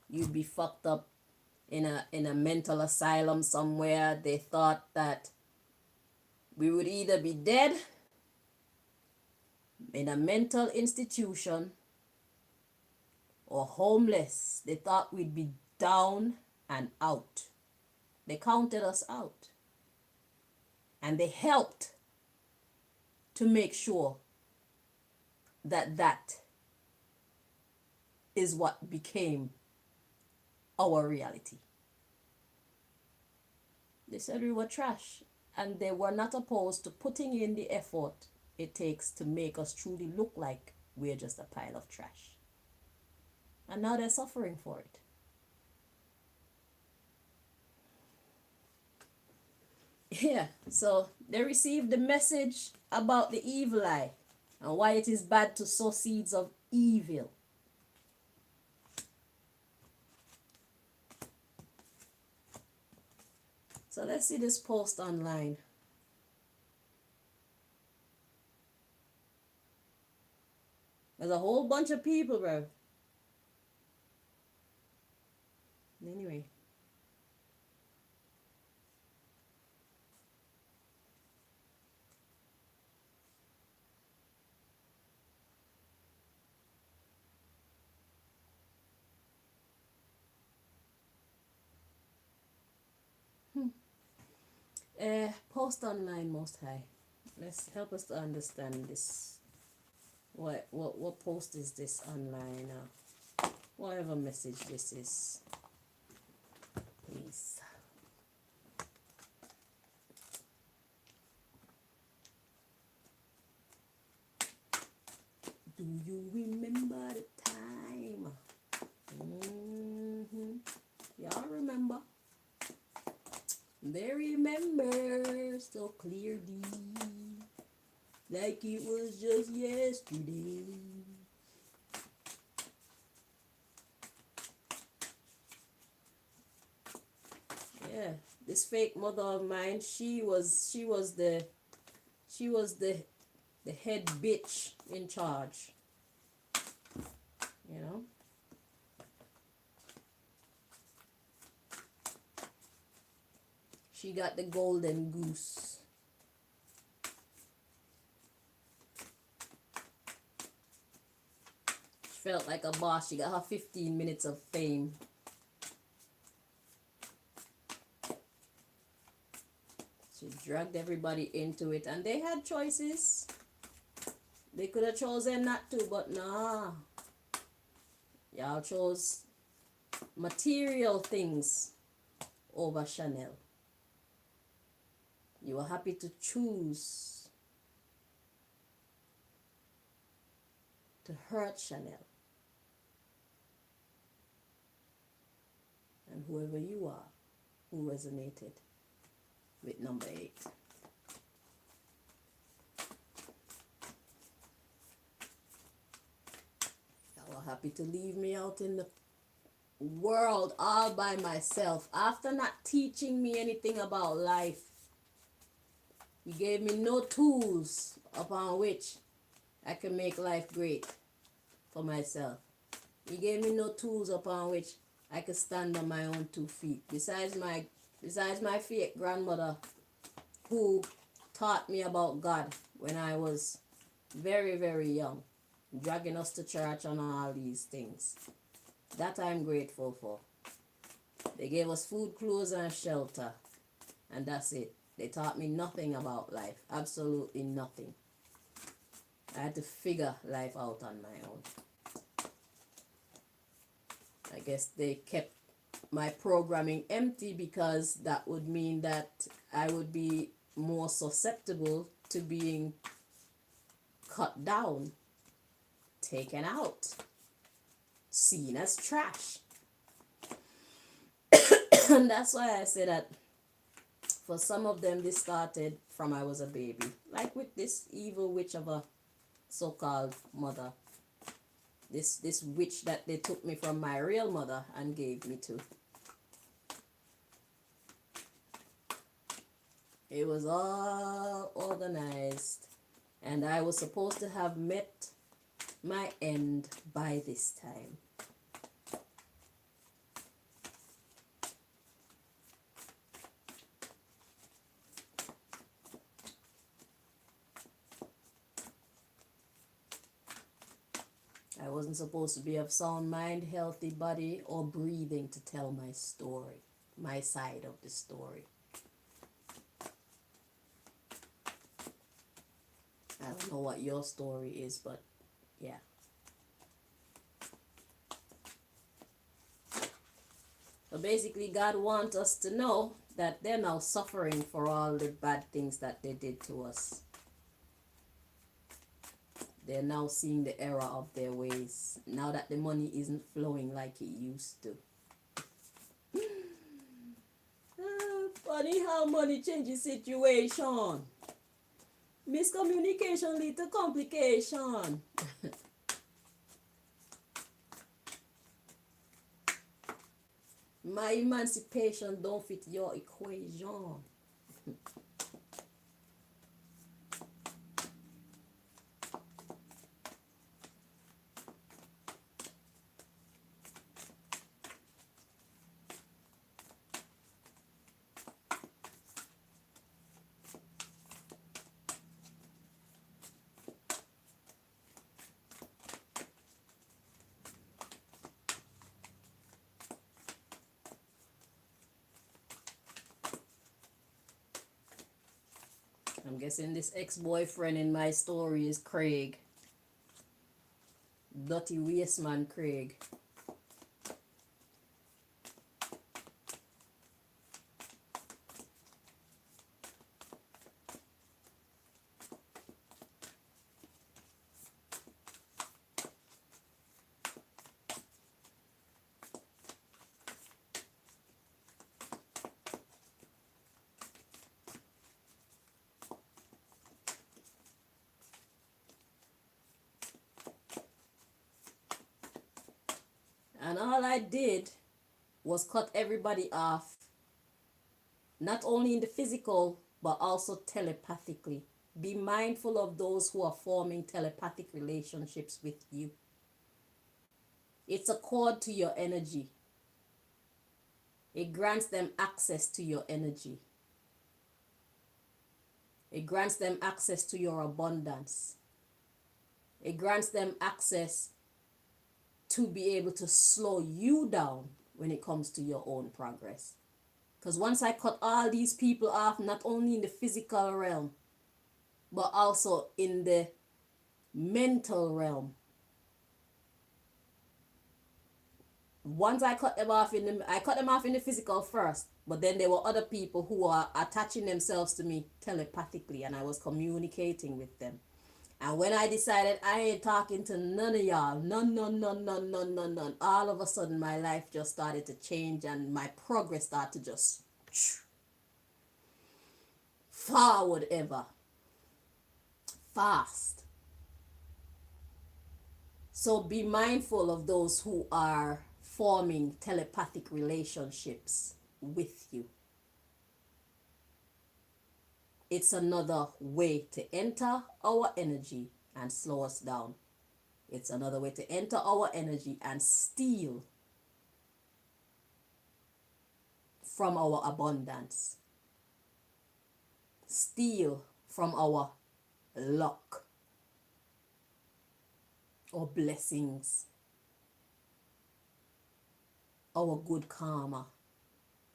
you'd be fucked up in a mental asylum somewhere. They thought that we would either be dead in a mental institution or homeless. They thought we'd be down and out. They counted us out. And they helped to make sure that that is what became our reality. They said we were trash, and they were not opposed to putting in the effort it takes to make us truly look like we're just a pile of trash. And now they're suffering for it. Yeah, so they received the message about the evil eye and why it is bad to sow seeds of evil. So let's see this post online. There's a whole bunch of people, bro. Anyway. Post online Most High. Let's help us to understand this. What post is this online? Whatever message this is. Please. Do you remember the time? Y'all remember? They remember so clearly, like it was just yesterday. Yeah, this fake mother of mine, she was the head bitch in charge. You know? She got the golden goose. She felt like a boss. She got her 15 minutes of fame. She dragged everybody into it, and they had choices. They could have chosen not to, but nah. Y'all chose material things over Chanel. You were happy to choose to hurt Chanel. And whoever you are who resonated with number 8. Y'all were happy to leave me out in the world all by myself after not teaching me anything about life. You gave me no tools upon which I can make life great for myself. You gave me no tools upon which I could stand on my own 2 feet. Besides my fake grandmother, who taught me about God when I was very, very young, dragging us to church and all these things. That I'm grateful for. They gave us food, clothes, and shelter, and that's it. They taught me nothing about life. Absolutely nothing. I had to figure life out on my own. I guess they kept my programming empty because that would mean that I would be more susceptible to being cut down, taken out, seen as trash. And that's why I say that for some of them, this started from I was a baby. Like with this evil witch of a so-called mother. This witch that they took me from my real mother and gave me to. It was all organized. And I was supposed to have met my end by this time. I wasn't supposed to be of sound mind, healthy body, or breathing to tell my story, my side of the story. I don't know what your story is, but yeah. So basically, God wants us to know that they're now suffering for all the bad things that they did to us. They're now seeing the error of their ways, now that the money isn't flowing like it used to. Funny how money changes situation. Miscommunication leads to complication. My emancipation don't fit your equation. I'm guessing this ex-boyfriend in my story is Craig. Dirty waste man Craig. And all I did was cut everybody off, not only in the physical, but also telepathically. Be mindful of those who are forming telepathic relationships with you. It's a cord to your energy. It grants them access to your energy. It grants them access to your abundance. It grants them access to be able to slow you down when it comes to your own progress. Because once I cut all these people off, not only in the physical realm, but also in the mental realm. Once I cut them off I cut them off in the physical first, but then there were other people who are attaching themselves to me telepathically, and I was communicating with them. And when I decided I ain't talking to none of y'all, none, all of a sudden my life just started to change and my progress started to just forward ever. Fast. So be mindful of those who are forming telepathic relationships with you. It's another way to enter our energy and slow us down. It's another way to enter our energy and steal from our abundance. Steal from our luck or blessings, our good karma.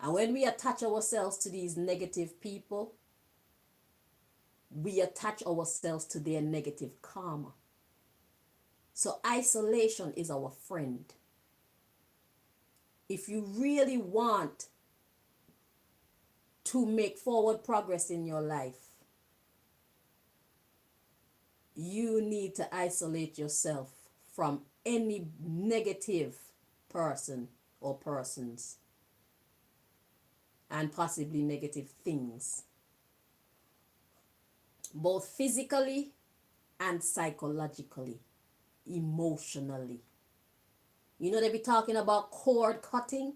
And when we attach ourselves to these negative people, we attach ourselves to their negative karma. So isolation is our friend. If you really want to make forward progress in your life, you need to isolate yourself from any negative person or persons and possibly negative things, both physically and psychologically, emotionally. You know, they be talking about cord cutting.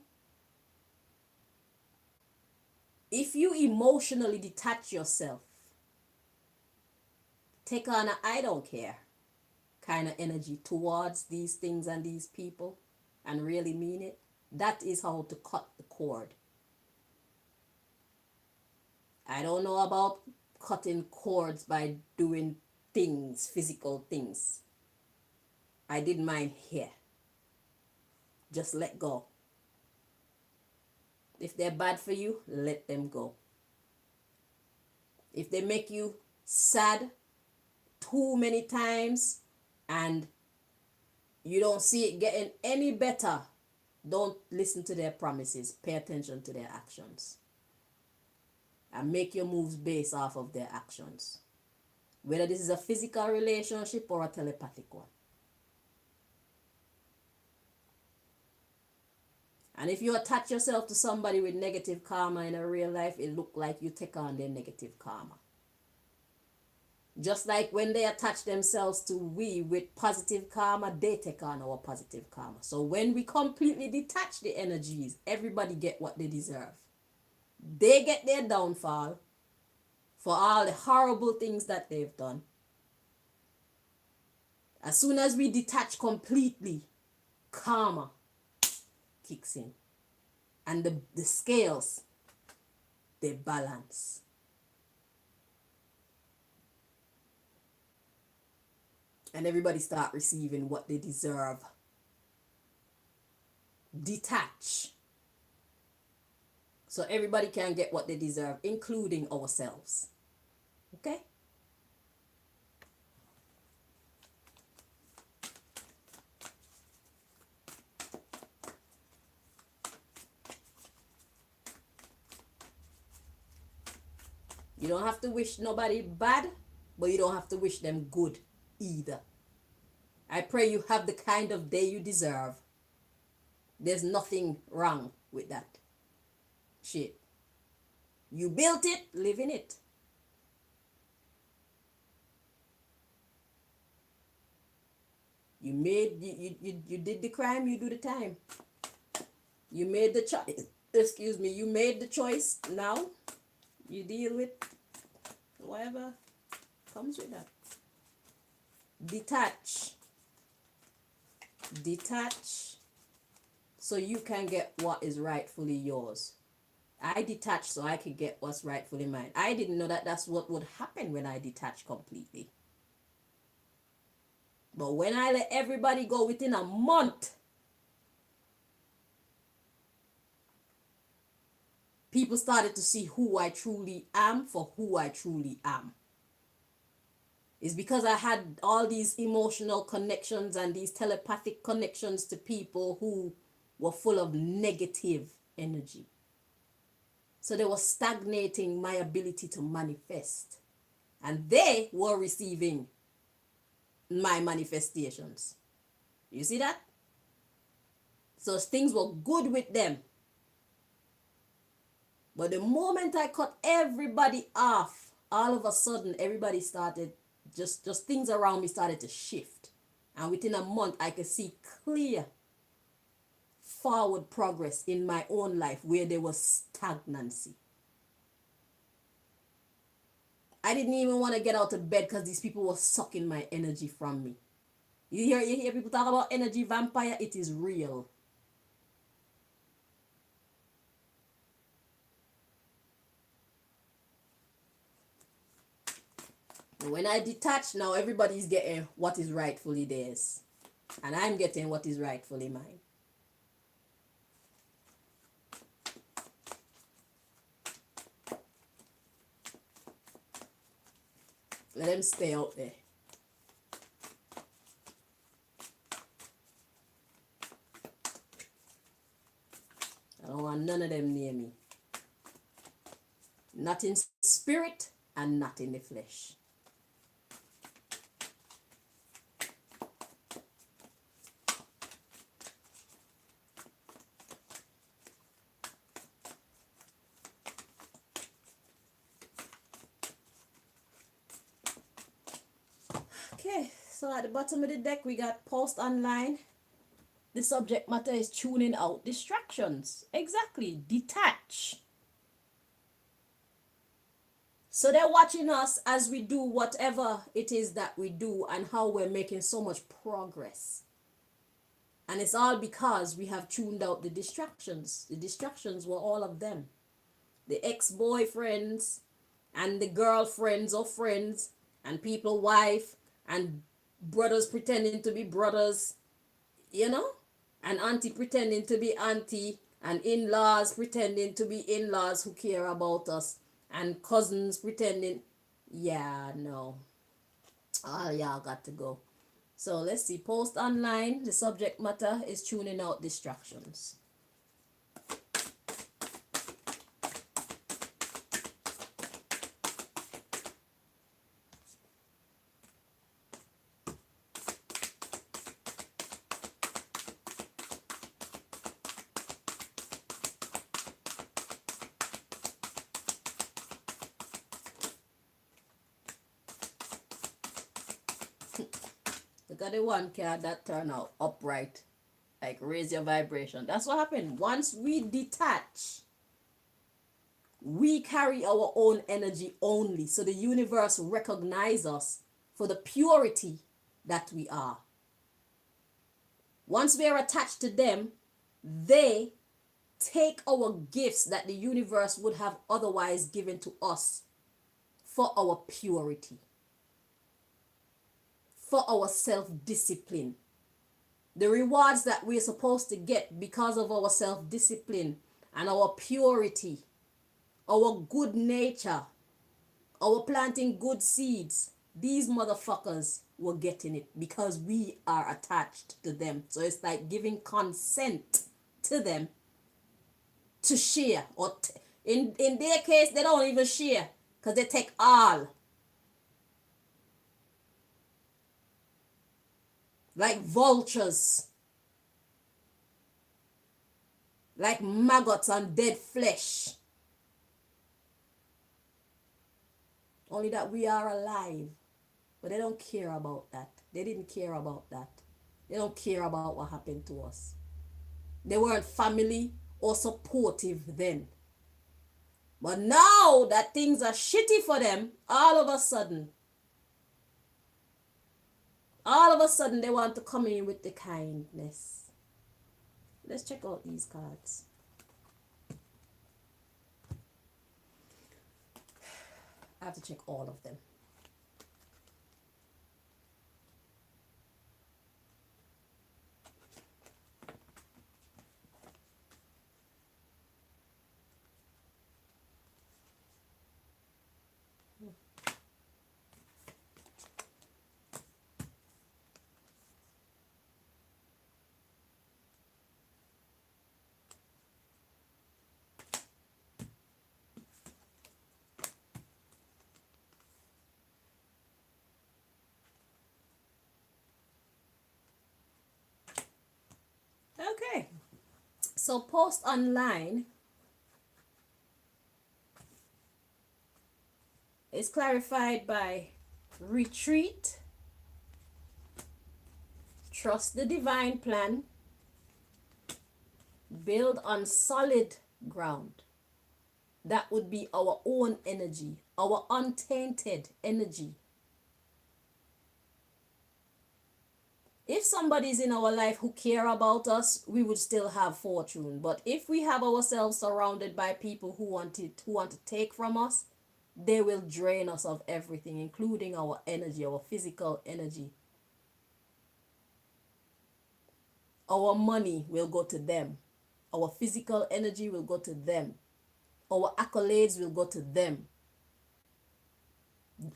If you emotionally detach yourself, take on a I don't care kind of energy towards these things and these people and really mean it, that is how to cut the cord. I don't know about cutting cords by doing things, physical things. I did mine here. Just let go. If they're bad for you, let them go. If they make you sad too many times and you don't see it getting any better, don't listen to their promises. Pay attention to their actions. And make your moves based off of their actions. Whether this is a physical relationship or a telepathic one. And if you attach yourself to somebody with negative karma in a real life, it look like you take on their negative karma. Just like when they attach themselves to we with positive karma, they take on our positive karma. So when we completely detach the energies, everybody get what they deserve. They get their downfall for all the horrible things that they've done. As soon as we detach completely, karma kicks in. And the scales, they balance. And everybody start receiving what they deserve. Detach. So everybody can get what they deserve, including ourselves. Okay? You don't have to wish nobody bad, but you don't have to wish them good either. I pray you have the kind of day you deserve. There's nothing wrong with that shit. You built it, live in it. You did the crime, you do the time. You made the choice. Excuse me, you made the choice. Now you deal with whatever comes with that. Detach. Detach so you can get what is rightfully yours. I detached so I could get what's rightfully mine. I didn't know that that's what would happen when I detach completely. But when I let everybody go within a month, people started to see who I truly am for who I truly am. It's because I had all these emotional connections and these telepathic connections to people who were full of negative energy. So they were stagnating my ability to manifest. And they were receiving my manifestations. You see that? So things were good with them. But the moment I cut everybody off, all of a sudden everybody started, just things around me started to shift. And within a month I could see clear forward progress in my own life where there was stagnancy. I didn't even want to get out of bed because these people were sucking my energy from me. You hear people talk about energy vampire? It is real. When I detach now, everybody's getting what is rightfully theirs. And I'm getting what is rightfully mine. Let them stay out there. I don't want none of them near me. Not in spirit and not in the flesh. Okay, so at the bottom of the deck, we got post online. The subject matter is tuning out distractions. Exactly, detach. So they're watching us as we do whatever it is that we do and how we're making so much progress. And it's all because we have tuned out the distractions. The distractions were all of them. The ex-boyfriends and the girlfriends or friends and people wife and brothers pretending to be brothers, you know? And auntie pretending to be auntie and in-laws pretending to be in-laws who care about us and cousins pretending. Yeah, no. All y'all got to go. So let's see. Post online. The subject matter is tuning out distractions. Look at the one card that turned out upright. Like raise your vibration. That's what happened. Once we detach, we carry our own energy only. So the universe recognizes us for the purity that we are. Once we are attached to them, they take our gifts that the universe would have otherwise given to us for our purity, for our self-discipline. The rewards that we're supposed to get because of our self-discipline and our purity, our good nature, our planting good seeds, these motherfuckers were getting it because we are attached to them. So it's like giving consent to them to share. Or in their case, they don't even share because they take all. Like vultures. Like maggots on dead flesh. Only that we are alive. But they don't care about that. They didn't care about that. They don't care about what happened to us. They weren't family or supportive then. But now that things are shitty for them, all of a sudden they want to come in with the kindness. Let's check out these cards. I have to check all of them. Okay. So post online is clarified by retreat, trust the divine plan, build on solid ground. That would be our own energy, our untainted energy. If somebody's in our life who care about us, we would still have fortune. But if we have ourselves surrounded by people who want to take from us, they will drain us of everything, including our energy, our physical energy. Our money will go to them. Our physical energy will go to them. Our accolades will go to them.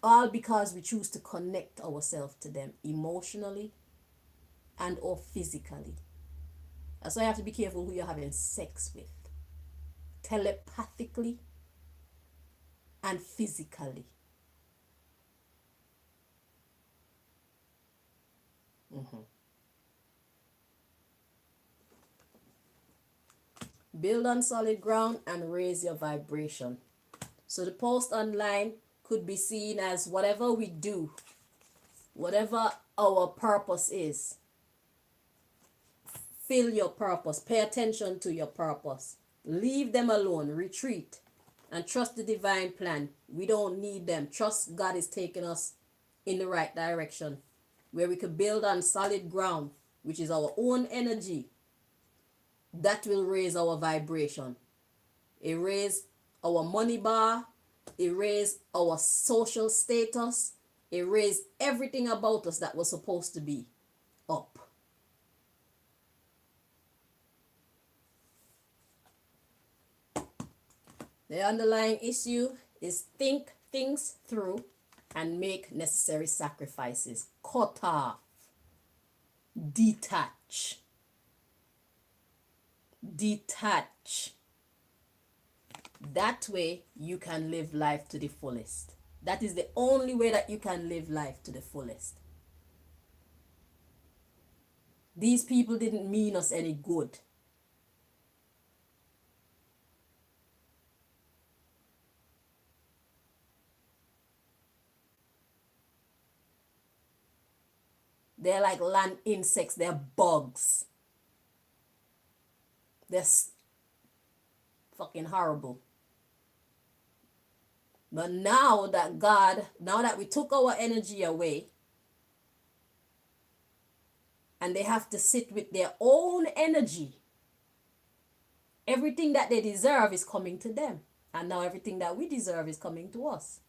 All because we choose to connect ourselves to them emotionally and or physically. That's why you have to be careful who you're having sex with. Telepathically and physically. Build on solid ground and raise your vibration. So the post online could be seen as whatever we do, Whatever our purpose is, fill your purpose. Pay attention to your purpose. Leave them alone. Retreat. And trust the divine plan. We don't need them. Trust God is taking us in the right direction, where we could build on solid ground, which is our own energy. That will raise our vibration. It raise our money bar. It raise our social status. It raise everything about us that was supposed to be up. The underlying issue is think things through and make necessary sacrifices. Cut off. Detach. Detach. That way you can live life to the fullest. That is the only way that you can live life to the fullest. These people didn't mean us any good. They're like land insects. They're bugs. They're fucking horrible. But now that we took our energy away, and they have to sit with their own energy, everything that they deserve is coming to them. And now everything that we deserve is coming to us.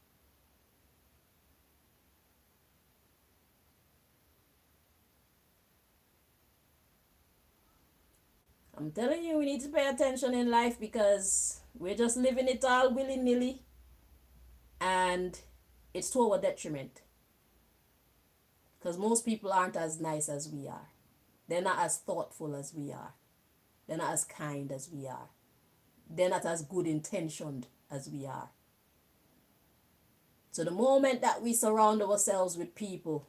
I'm telling you, we need to pay attention in life, because we're just living it all willy-nilly. And it's to our detriment. Because most people aren't as nice as we are. They're not as thoughtful as we are. They're not as kind as we are. They're not as good intentioned as we are. So the moment that we surround ourselves with people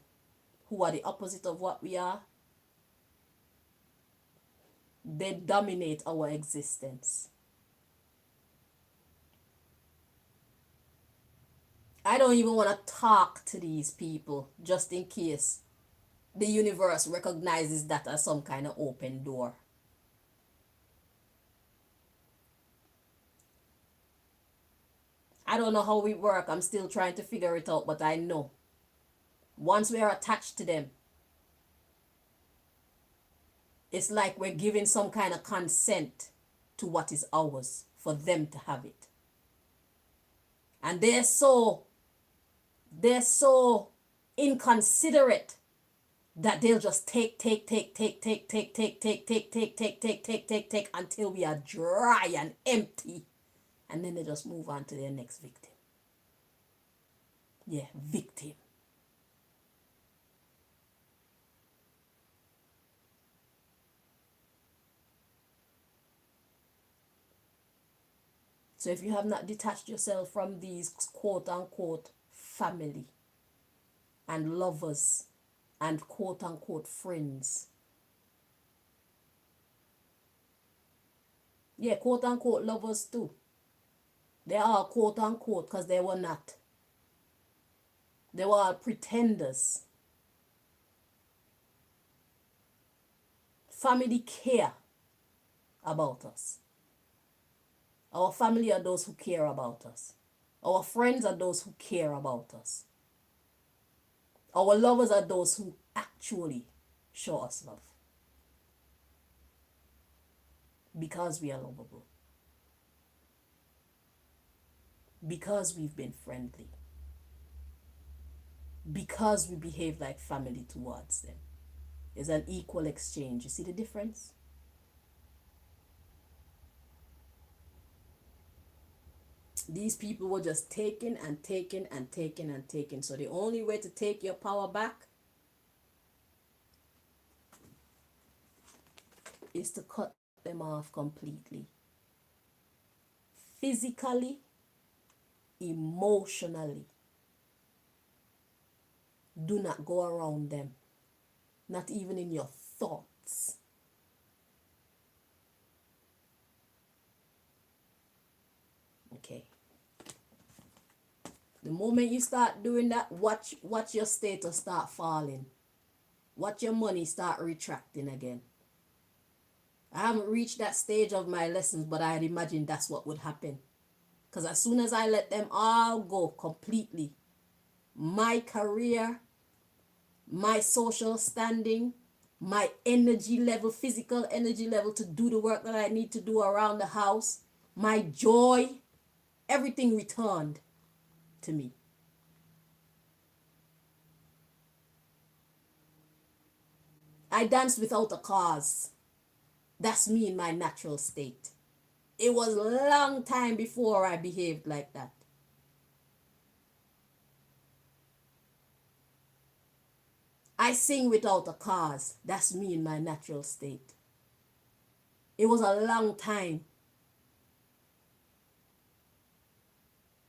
who are the opposite of what we are, they dominate our existence. I don't even want to talk to these people, just in case the universe recognizes that as some kind of open door. I don't know how we work. I'm still trying to figure it out, but I know once we are attached to them, it's like we're giving some kind of consent to what is ours for them to have it. And they're so inconsiderate that they'll just take until we are dry and empty. And then they just move on to their next victim. Yeah, victim. So if you have not detached yourself from these quote unquote family and lovers and quote unquote friends, yeah, quote unquote lovers too, they are quote unquote because they were not. They were all pretenders. Family care about us. Our family are those who care about us. Our friends are those who care about us. Our lovers are those who actually show us love. Because we are lovable. Because we've been friendly. Because we behave like family towards them. It's an equal exchange. You see the difference? These people were just taking and taking and taking and taking. So the only way to take your power back is to cut them off completely. Physically, emotionally. Do not go around them. Not even in your thoughts. Okay. The moment you start doing that, watch your status start falling. Watch your money start retracting again. I haven't reached that stage of my lessons, but I'd imagine that's what would happen. Because as soon as I let them all go completely, my career, my social standing, my energy level, physical energy level to do the work that I need to do around the house, my joy, everything returned to me. I danced without a cause. That's me in my natural state. It was a long time before I behaved like that. I sing without a cause. That's me in my natural state. It was a long time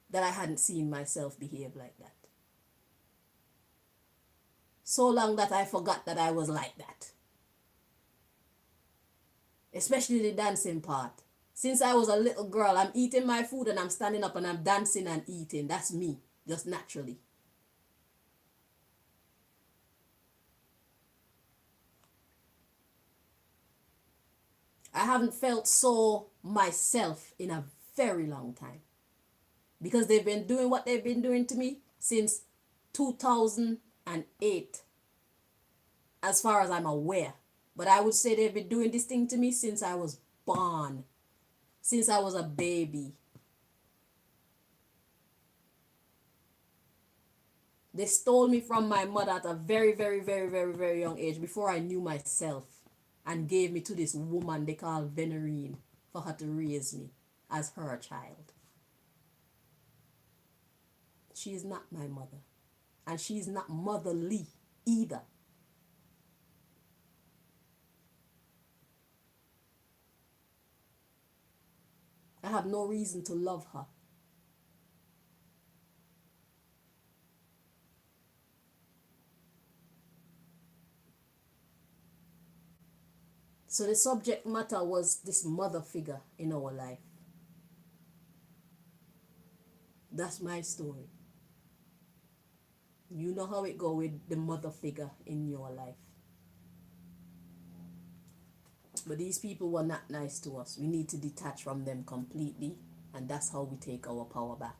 that I hadn't seen myself behave like that. So long that I forgot that I was like that. Especially the dancing part. Since I was a little girl, I'm eating my food and I'm standing up and I'm dancing and eating. That's me, just naturally. I haven't felt so myself in a very long time. Because they've been doing what they've been doing to me since 2008, as far as I'm aware. But I would say they've been doing this thing to me since I was born, since I was a baby. They stole me from my mother at a very, very, very, very, very young age, before I knew myself, and gave me to this woman they call Venerine for her to raise me as her child. She is not my mother, and she is not motherly either. I have no reason to love her. So the subject matter was this mother figure in our life. That's my story. You know how it go with the mother figure in your life. But these people were not nice to us. We need to detach from them completely, and that's how we take our power back.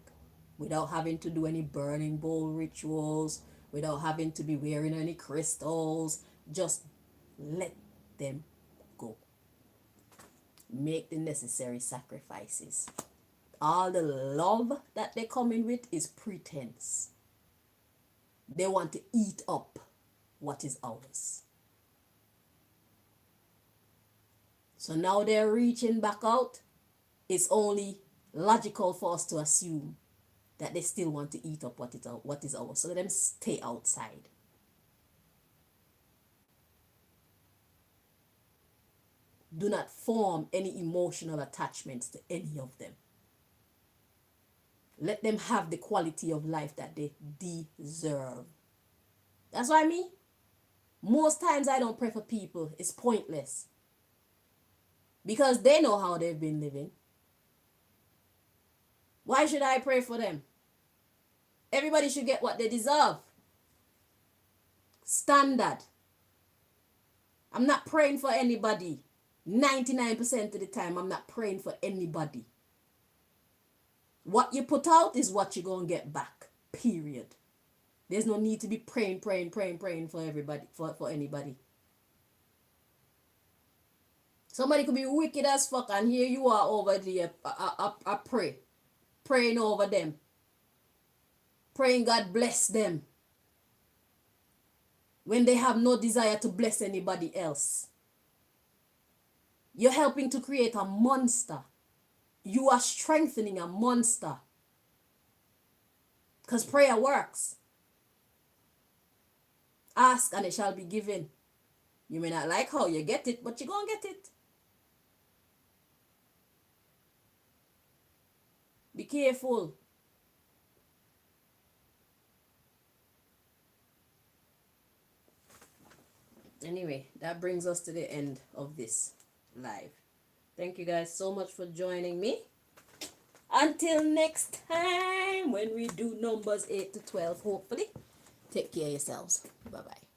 Without having to do any burning bowl rituals, without having to be wearing any crystals, just let them go. Make the necessary sacrifices. All the love that they come in with is pretense. They want to eat up what is ours. So now they're reaching back out. It's only logical for us to assume that they still want to eat up what is ours. So let them stay outside. Do not form any emotional attachments to any of them. Let them have the quality of life that they deserve. That's what I mean. Most times I don't pray for people. It's pointless. Because they know how they've been living. Why should I pray for them? Everybody should get what they deserve. Standard. I'm not praying for anybody. 99% of the time, I'm not praying for anybody. What you put out is what you're going to get back. Period. There's no need to be praying for everybody, for anybody. Somebody could be wicked as fuck, and here you are over there, I pray. Praying over them. Praying God bless them. When they have no desire to bless anybody else. You're helping to create a monster. You are strengthening a monster. Because prayer works. Ask and it shall be given. You may not like how you get it, but you're going to get it. Be careful. Anyway, that brings us to the end of this live. Thank you guys so much for joining me. Until next time when we do numbers 8 to 12, hopefully. Take care of yourselves. Bye bye.